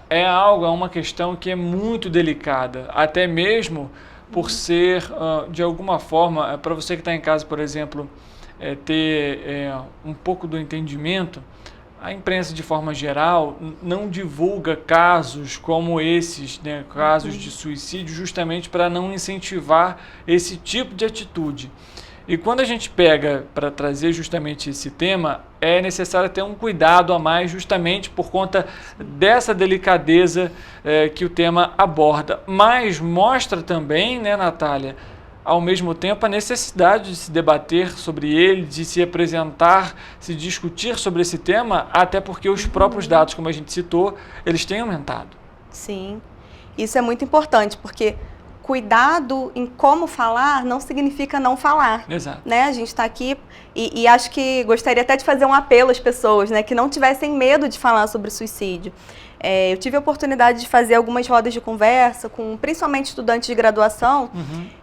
é uma questão que é muito delicada, até mesmo por ser, de alguma forma, para você que está em casa, por exemplo, ter um pouco do entendimento, a imprensa, de forma geral, não divulga casos como esses, né, casos de suicídio, justamente para não incentivar esse tipo de atitude. E quando a gente pega para trazer justamente esse tema, é necessário ter um cuidado a mais justamente por conta dessa delicadeza que o tema aborda. Mas mostra também, né, Natália, ao mesmo tempo a necessidade de se debater sobre ele, de se apresentar, se discutir sobre esse tema, até porque os próprios dados, como a gente citou, eles têm aumentado. Sim, isso é muito importante, porque cuidado em como falar não significa não falar. Exato. Né? A gente está aqui e acho que gostaria até de fazer um apelo às pessoas, né, que não tivessem medo de falar sobre suicídio. Eu tive a oportunidade de fazer algumas rodas de conversa com principalmente estudantes de graduação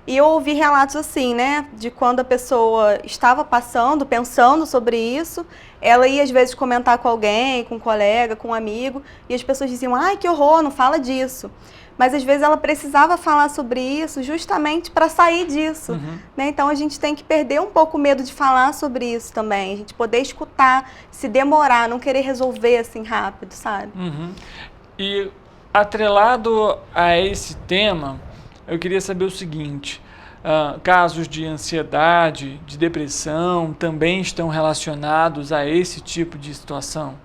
e eu ouvi relatos assim, né, de quando a pessoa estava pensando sobre isso, ela ia às vezes comentar com alguém, com um colega, com um amigo, e as pessoas diziam, ai, que horror, não fala disso. Mas às vezes ela precisava falar sobre isso justamente para sair disso. Né? Então a gente tem que perder um pouco o medo de falar sobre isso também. A gente poder escutar, se demorar, não querer resolver assim rápido, sabe? E atrelado a esse tema, eu queria saber o seguinte, casos de ansiedade, de depressão também estão relacionados a esse tipo de situação?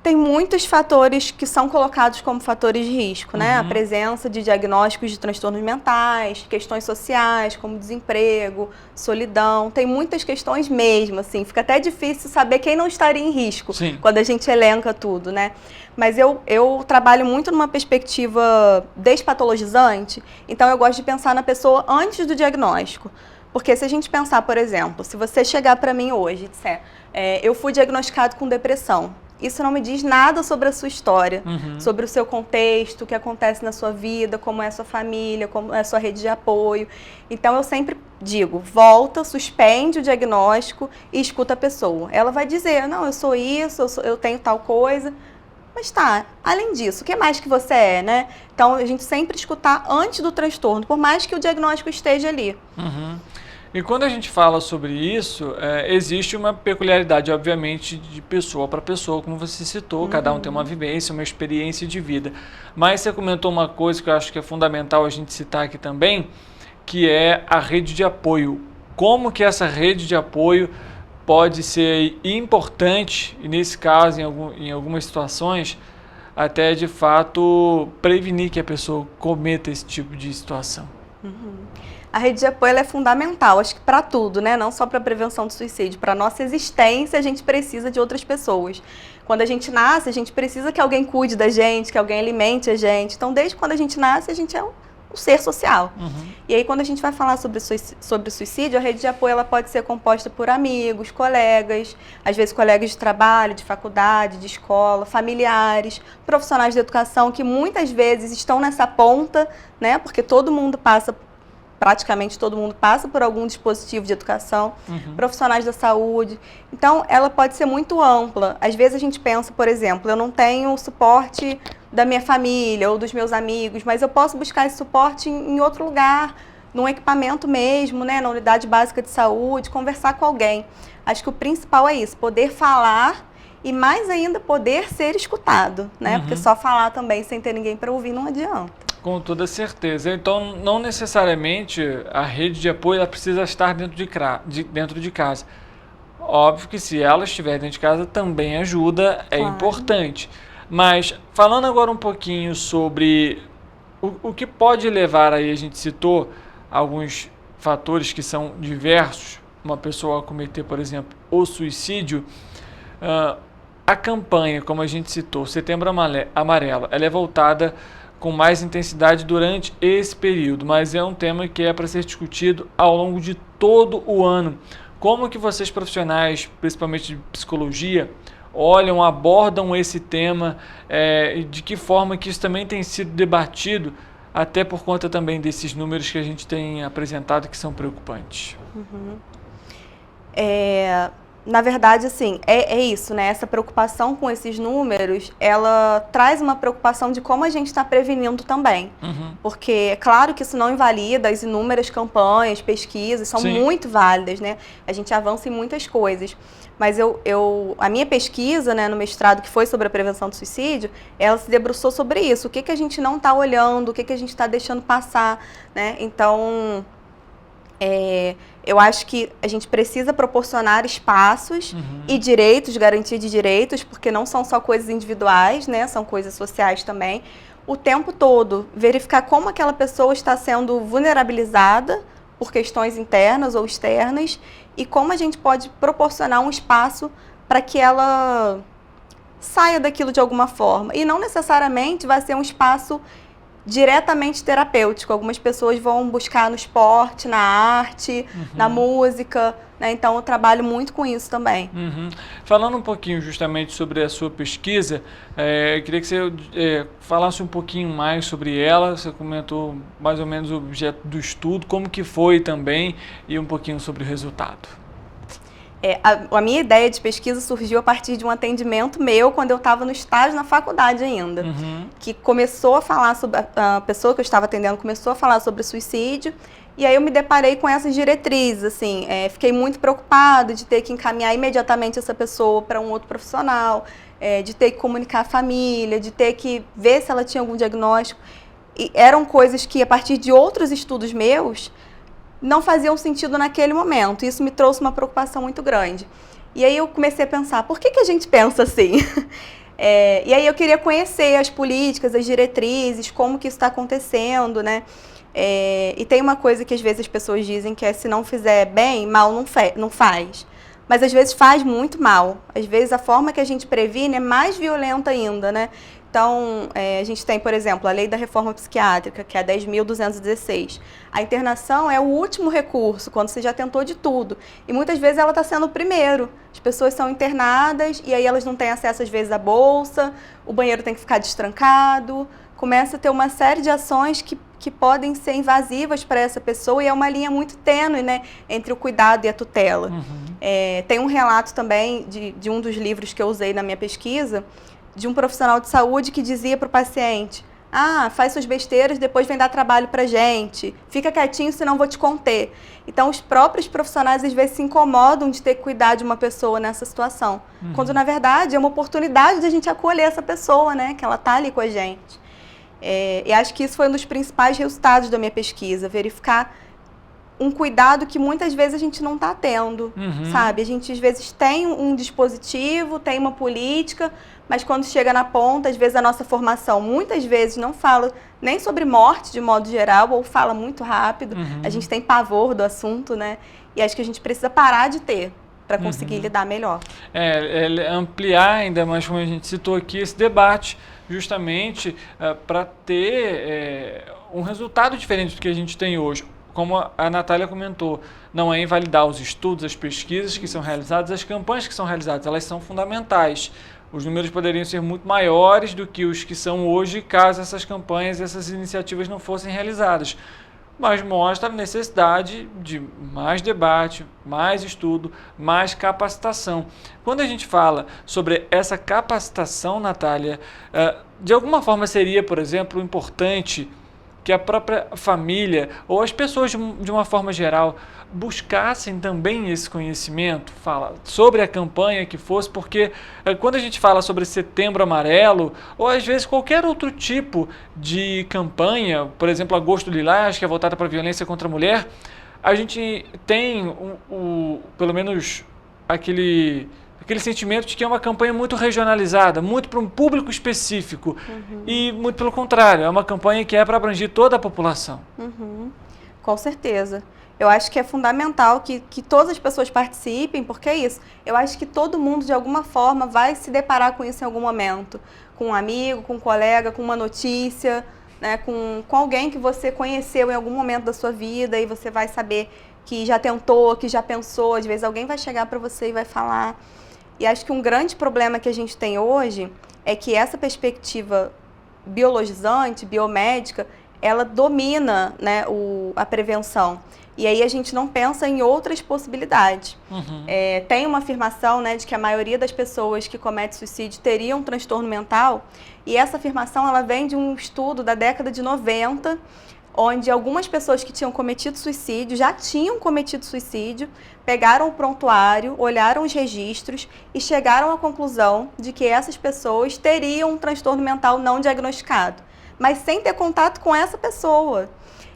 Tem muitos fatores que são colocados como fatores de risco, né? A presença de diagnósticos de transtornos mentais, questões sociais, como desemprego, solidão. Tem muitas questões mesmo, assim. Fica até difícil saber quem não estaria em risco quando a gente elenca tudo, né? Mas eu trabalho muito numa perspectiva despatologizante, então eu gosto de pensar na pessoa antes do diagnóstico. Porque se a gente pensar, por exemplo, se você chegar para mim hoje e disser, eu fui diagnosticado com depressão, isso não me diz nada sobre a sua história, sobre o seu contexto, o que acontece na sua vida, como é a sua família, como é a sua rede de apoio. Então, eu sempre digo, volta, suspende o diagnóstico e escuta a pessoa. Ela vai dizer, não, eu sou isso, eu tenho tal coisa. Mas tá, além disso, o que mais que você é, né? Então, a gente sempre escutar antes do transtorno, por mais que o diagnóstico esteja ali. E quando a gente fala sobre isso, existe uma peculiaridade, obviamente, de pessoa para pessoa, como você citou, cada um tem uma vivência, uma experiência de vida. Mas você comentou uma coisa que eu acho que é fundamental a gente citar aqui também, que é a rede de apoio. Como que essa rede de apoio pode ser importante, e nesse caso, em algumas situações, até de fato prevenir que a pessoa cometa esse tipo de situação. A rede de apoio ela é fundamental, acho que para tudo, né? Não só para a prevenção do suicídio, para a nossa existência a gente precisa de outras pessoas. Quando a gente nasce, a gente precisa que alguém cuide da gente, que alguém alimente a gente. Então, desde quando a gente nasce, a gente é um ser social. E aí, quando a gente vai falar sobre o suicídio, a rede de apoio ela pode ser composta por amigos, colegas, às vezes colegas de trabalho, de faculdade, de escola, familiares, profissionais de educação que muitas vezes estão nessa ponta, né? Porque praticamente todo mundo passa por algum dispositivo de educação, profissionais da saúde. Então, ela pode ser muito ampla. Às vezes a gente pensa, por exemplo, eu não tenho o suporte da minha família ou dos meus amigos, mas eu posso buscar esse suporte em outro lugar, num equipamento mesmo, né, na unidade básica de saúde, conversar com alguém. Acho que o principal é isso, poder falar e mais ainda poder ser escutado, né? Porque só falar também sem ter ninguém para ouvir não adianta. Com toda certeza. Então, não necessariamente a rede de apoio ela precisa estar dentro de casa. Óbvio que se ela estiver dentro de casa também ajuda, é importante. Mas, falando agora um pouquinho sobre o que pode levar aí, a gente citou alguns fatores que são diversos, uma pessoa a cometer, por exemplo, o suicídio. A campanha, como a gente citou, Setembro Amarelo, ela é voltada com mais intensidade durante esse período, mas é um tema que é para ser discutido ao longo de todo o ano. Como que vocês profissionais, principalmente de psicologia, olham, abordam esse tema, e de que forma que isso também tem sido debatido, até por conta também desses números que a gente tem apresentado que são preocupantes? Na verdade, assim, é isso, né? Essa preocupação com esses números, ela traz uma preocupação de como a gente está prevenindo também. Porque é claro que isso não invalida as inúmeras campanhas, pesquisas, são muito válidas, né? A gente avança em muitas coisas. Mas a minha pesquisa, né, no mestrado, que foi sobre a prevenção do suicídio, ela se debruçou sobre isso. O que a gente não está olhando, o que a gente está deixando passar, né? Então, Eu acho que a gente precisa proporcionar espaços e direitos, garantia de direitos, porque não são só coisas individuais, né? São coisas sociais também. O tempo todo, verificar como aquela pessoa está sendo vulnerabilizada por questões internas ou externas e como a gente pode proporcionar um espaço para que ela saia daquilo de alguma forma. E não necessariamente vai ser um espaço diretamente terapêutico. Algumas pessoas vão buscar no esporte, na arte, na música, né? Então eu trabalho muito com isso também. Falando um pouquinho justamente sobre a sua pesquisa, eu queria que você falasse um pouquinho mais sobre ela. Você comentou mais ou menos o objeto do estudo, como que foi também, e um pouquinho sobre o resultado. A minha ideia de pesquisa surgiu a partir de um atendimento meu quando eu estava no estágio na faculdade ainda, que começou a falar sobre, a pessoa que eu estava atendendo começou a falar sobre suicídio, e aí eu me deparei com essas diretrizes, assim, fiquei muito preocupada de ter que encaminhar imediatamente essa pessoa para um outro profissional, de ter que comunicar a família, de ter que ver se ela tinha algum diagnóstico, e eram coisas que a partir de outros estudos meus, não faziam sentido naquele momento. Isso me trouxe uma preocupação muito grande. E aí eu comecei a pensar, por que a gente pensa assim? E aí eu queria conhecer as políticas, as diretrizes, como que isso está acontecendo, né? E tem uma coisa que às vezes as pessoas dizem que se não fizer bem, mal não faz. Mas às vezes faz muito mal. Às vezes a forma que a gente previne é mais violenta ainda, né? Então, a gente tem, por exemplo, a lei da reforma psiquiátrica, que é a 10.216. A internação é o último recurso, quando você já tentou de tudo. E muitas vezes ela está sendo o primeiro. As pessoas são internadas e aí elas não têm acesso, às vezes, à bolsa, o banheiro tem que ficar destrancado. Começa a ter uma série de ações que podem ser invasivas para essa pessoa, e é uma linha muito tênue, né, entre o cuidado e a tutela. Tem um relato também de um dos livros que eu usei na minha pesquisa, de um profissional de saúde que dizia para o paciente: faz suas besteiras, depois vem dar trabalho para gente, fica quietinho, senão vou te conter. Então os próprios profissionais às vezes se incomodam de ter que cuidar de uma pessoa nessa situação, quando na verdade é uma oportunidade de a gente acolher essa pessoa, né, que ela está ali com a gente. E acho que isso foi um dos principais resultados da minha pesquisa, verificar um cuidado que muitas vezes a gente não está tendo, sabe? A gente às vezes tem um dispositivo, tem uma política, mas quando chega na ponta, às vezes a nossa formação muitas vezes não fala nem sobre morte de modo geral, ou fala muito rápido, a gente tem pavor do assunto, né? E acho que a gente precisa parar de ter para conseguir lidar melhor. Ampliar ainda mais, como a gente citou aqui, esse debate, justamente para ter um resultado diferente do que a gente tem hoje. Como a Natália comentou, não é invalidar os estudos, as pesquisas que são realizadas, as campanhas que são realizadas, elas são fundamentais. Os números poderiam ser muito maiores do que os que são hoje, caso essas campanhas, essas iniciativas não fossem realizadas. Mas mostra a necessidade de mais debate, mais estudo, mais capacitação. Quando a gente fala sobre essa capacitação, Natália, de alguma forma seria, por exemplo, importante que a própria família ou as pessoas de uma forma geral buscassem também esse conhecimento, fala sobre a campanha que fosse, porque quando a gente fala sobre Setembro Amarelo ou às vezes qualquer outro tipo de campanha, por exemplo, Agosto Lilás, que é voltada para a violência contra a mulher, a gente tem pelo menos aquele sentimento de que é uma campanha muito regionalizada, muito para um público específico. E muito pelo contrário, é uma campanha que é para abranger toda a população. Com certeza. Eu acho que é fundamental que todas as pessoas participem, porque é isso. Eu acho que todo mundo, de alguma forma, vai se deparar com isso em algum momento. Com um amigo, com um colega, com uma notícia, né, com alguém que você conheceu em algum momento da sua vida, e você vai saber que já tentou, que já pensou. Às vezes alguém vai chegar para você e vai falar. E acho que um grande problema que a gente tem hoje é que essa perspectiva biologizante, biomédica, ela domina, né, a prevenção. E aí a gente não pensa em outras possibilidades. Tem uma afirmação, né, de que a maioria das pessoas que cometem suicídio teriam um transtorno mental, e essa afirmação ela vem de um estudo da década de 90, onde algumas pessoas que tinham cometido suicídio, já tinham cometido suicídio, pegaram o prontuário, olharam os registros e chegaram à conclusão de que essas pessoas teriam um transtorno mental não diagnosticado, mas sem ter contato com essa pessoa.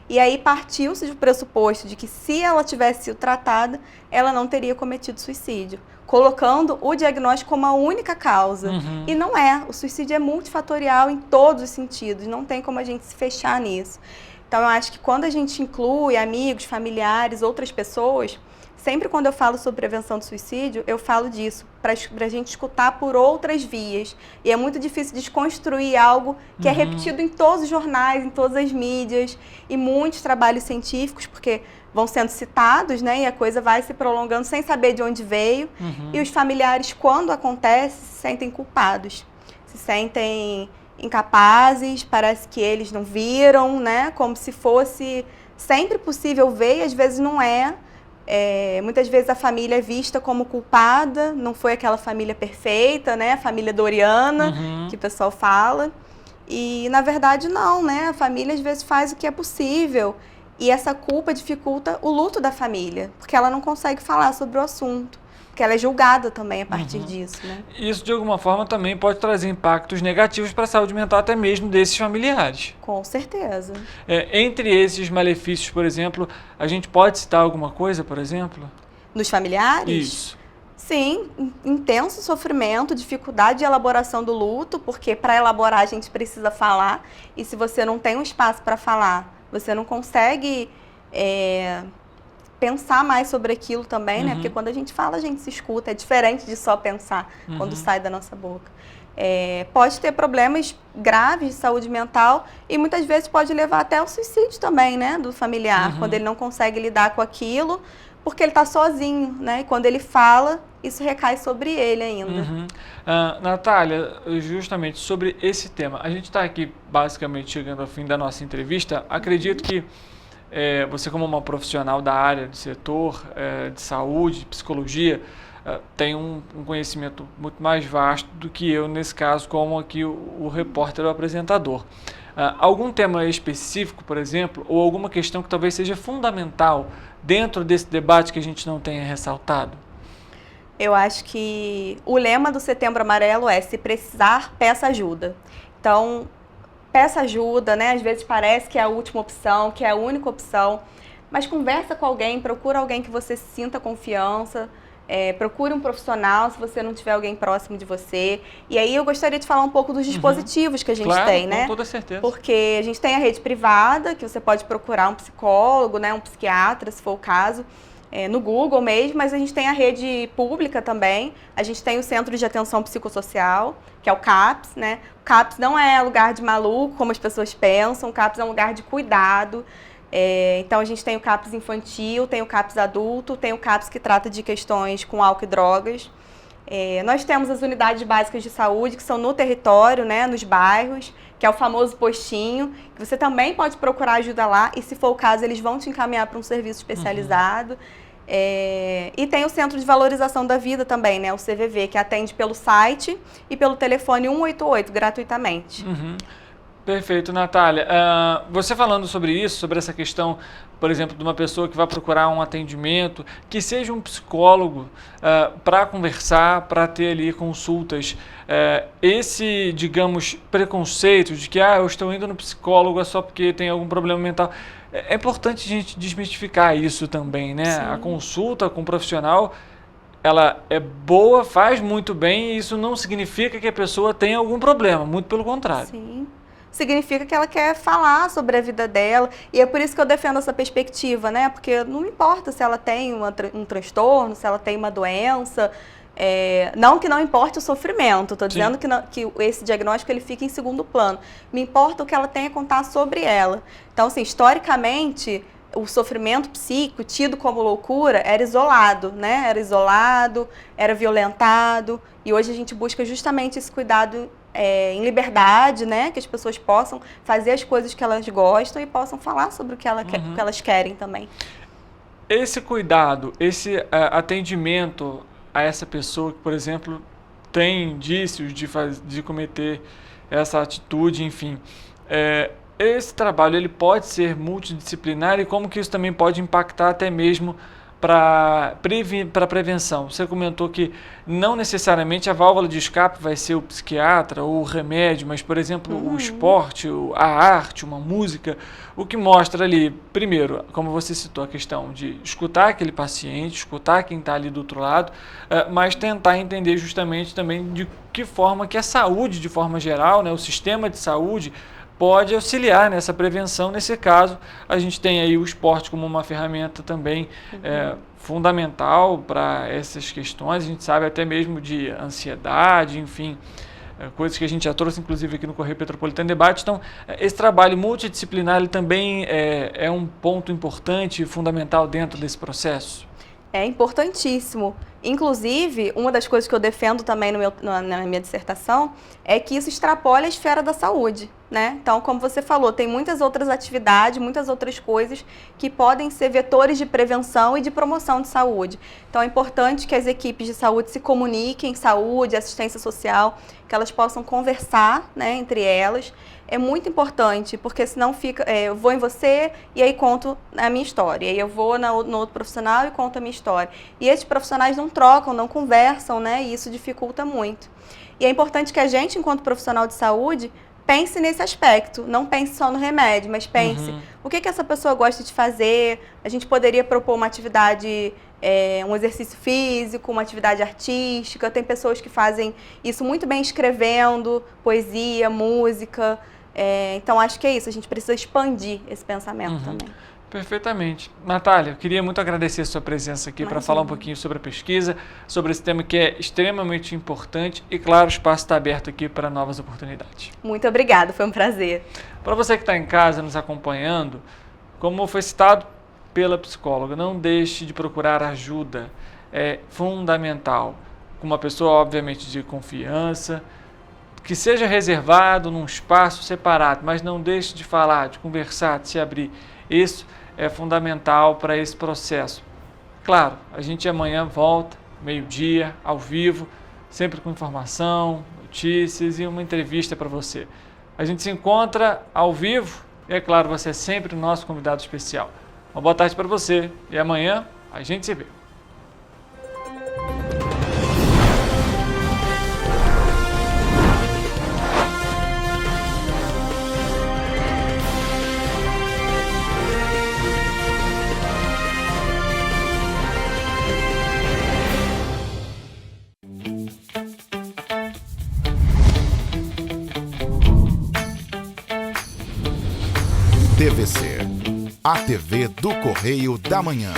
E aí partiu-se do pressuposto de que se ela tivesse sido tratada, ela não teria cometido suicídio, colocando o diagnóstico como a única causa. E não é. O suicídio é multifatorial em todos os sentidos, não tem como a gente se fechar nisso. Então, eu acho que quando a gente inclui amigos, familiares, outras pessoas, sempre quando eu falo sobre prevenção do suicídio, eu falo disso, para a gente escutar por outras vias. E é muito difícil desconstruir algo que é repetido em todos os jornais, em todas as mídias, e muitos trabalhos científicos, porque vão sendo citados, né, e a coisa vai se prolongando sem saber de onde veio. E os familiares, quando acontece, se sentem culpados, se sentem incapazes, parece que eles não viram, né, como se fosse sempre possível ver, e às vezes não é. Muitas vezes a família é vista como culpada, não foi aquela família perfeita, né, a família doriana, que o pessoal fala, e na verdade não, né, a família às vezes faz o que é possível, e essa culpa dificulta o luto da família, porque ela não consegue falar sobre o assunto, porque ela é julgada também a partir disso, né. Isso, de alguma forma, também pode trazer impactos negativos para a saúde mental até mesmo desses familiares. Com certeza. Entre esses malefícios, por exemplo, a gente pode citar alguma coisa, por exemplo? Nos familiares? Isso. Sim, intenso sofrimento, dificuldade de elaboração do luto, porque para elaborar a gente precisa falar, e se você não tem um espaço para falar, você não consegue pensar mais sobre aquilo também, né? Porque quando a gente fala, a gente se escuta, é diferente de só pensar quando sai da nossa boca. Pode ter problemas graves de saúde mental e muitas vezes pode levar até ao suicídio também, né? Do familiar, quando ele não consegue lidar com aquilo, porque ele está sozinho, né? E quando ele fala, isso recai sobre ele ainda. Natália, justamente sobre esse tema, a gente está aqui basicamente chegando ao fim da nossa entrevista. Acredito que você, como uma profissional da área de setor de saúde, de psicologia, tem um conhecimento muito mais vasto do que eu, nesse caso, como aqui o repórter ou apresentador. Algum tema específico, por exemplo, ou alguma questão que talvez seja fundamental dentro desse debate que a gente não tenha ressaltado? Eu acho que o lema do Setembro Amarelo é: se precisar, peça ajuda. Então, peça ajuda, né? Às vezes parece que é a última opção, que é a única opção, mas conversa com alguém, procura alguém que você sinta confiança, procure um profissional se você não tiver alguém próximo de você. E aí eu gostaria de falar um pouco dos dispositivos que a gente tem, né? Com toda certeza. Porque a gente tem a rede privada, que você pode procurar um psicólogo, né? Um psiquiatra, se for o caso, no Google mesmo, mas a gente tem a rede pública também. A gente tem o Centro de Atenção Psicossocial, que é o CAPS, né? O CAPS não é lugar de maluco, como as pessoas pensam, o CAPS é um lugar de cuidado. Então a gente tem o CAPS infantil, tem o CAPS adulto, tem o CAPS que trata de questões com álcool e drogas. Nós temos as unidades básicas de saúde, que são no território, né, nos bairros, que é o famoso postinho, que você também pode procurar ajuda lá, e se for o caso, eles vão te encaminhar para um serviço especializado. E tem o Centro de Valorização da Vida também, né, o CVV, que atende pelo site e pelo telefone 188, gratuitamente. Perfeito, Natália. Você falando sobre isso, sobre essa questão, por exemplo, de uma pessoa que vai procurar um atendimento, que seja um psicólogo para conversar, para ter ali consultas, esse, digamos, preconceito de que eu estou indo no psicólogo só porque tem algum problema mental, é importante a gente desmistificar isso também, né? Sim. A consulta com um profissional, ela é boa, faz muito bem, e isso não significa que a pessoa tenha algum problema, muito pelo contrário. Sim. Significa que ela quer falar sobre a vida dela, e é por isso que eu defendo essa perspectiva, né? Porque não importa se ela tem um transtorno, se ela tem uma doença, não que não importe o sofrimento, estou dizendo que esse diagnóstico ele fica em segundo plano. Me importa o que ela tem a contar sobre ela. Então, assim, historicamente, o sofrimento psíquico, tido como loucura, era isolado, né? Era isolado, era violentado, e hoje a gente busca justamente esse cuidado em liberdade, né? Que as pessoas possam fazer as coisas que elas gostam e possam falar sobre o que elas querem também. Esse cuidado, esse atendimento a essa pessoa que, por exemplo, tem indícios de cometer essa atitude, enfim, esse trabalho ele pode ser multidisciplinar, e como que isso também pode impactar até mesmo para prevenção. Você comentou que não necessariamente a válvula de escape vai ser o psiquiatra ou o remédio, mas, por exemplo, o esporte, a arte, uma música, o que mostra ali, primeiro, como você citou, a questão de escutar aquele paciente, escutar quem está ali do outro lado, mas tentar entender justamente também de que forma que a saúde, de forma geral, né, o sistema de saúde, pode auxiliar nessa prevenção. Nesse caso, a gente tem aí o esporte como uma ferramenta também fundamental para essas questões. A gente sabe até mesmo de ansiedade, enfim, coisas que a gente já trouxe, inclusive, aqui no Correio Petropolitano Debate. Então, esse trabalho multidisciplinar ele também é um ponto importante e fundamental dentro desse processo. É importantíssimo. Inclusive, uma das coisas que eu defendo também na minha dissertação é que isso extrapola a esfera da saúde, né? Então, como você falou, tem muitas outras atividades, muitas outras coisas que podem ser vetores de prevenção e de promoção de saúde. Então, é importante que as equipes de saúde se comuniquem, saúde, assistência social, que elas possam conversar, né, entre elas. É muito importante, porque senão fica, eu vou em você e aí conto a minha história. E aí eu vou no outro profissional e conto a minha história. E esses profissionais não trocam, não conversam, né? E isso dificulta muito. E é importante que a gente, enquanto profissional de saúde, pense nesse aspecto. Não pense só no remédio, mas pense o que essa pessoa gosta de fazer. A gente poderia propor uma atividade, um exercício físico, uma atividade artística. Tem pessoas que fazem isso muito bem escrevendo, poesia, música. Então, acho que é isso. A gente precisa expandir esse pensamento também. Perfeitamente. Natália, eu queria muito agradecer a sua presença aqui para falar um pouquinho sobre a pesquisa, sobre esse tema que é extremamente importante e, claro, o espaço está aberto aqui para novas oportunidades. Muito obrigada, foi um prazer. Para você que está em casa nos acompanhando, como foi citado pela psicóloga, não deixe de procurar ajuda. É fundamental. Com uma pessoa, obviamente, de confiança, que seja reservado num espaço separado, mas não deixe de falar, de conversar, de se abrir. Isso é fundamental para esse processo. Claro, a gente amanhã volta, meio-dia, ao vivo, sempre com informação, notícias e uma entrevista para você. A gente se encontra ao vivo e, é claro, você é sempre o nosso convidado especial. Uma boa tarde para você e amanhã a gente se vê. TVC, a TV do Correio da Manhã.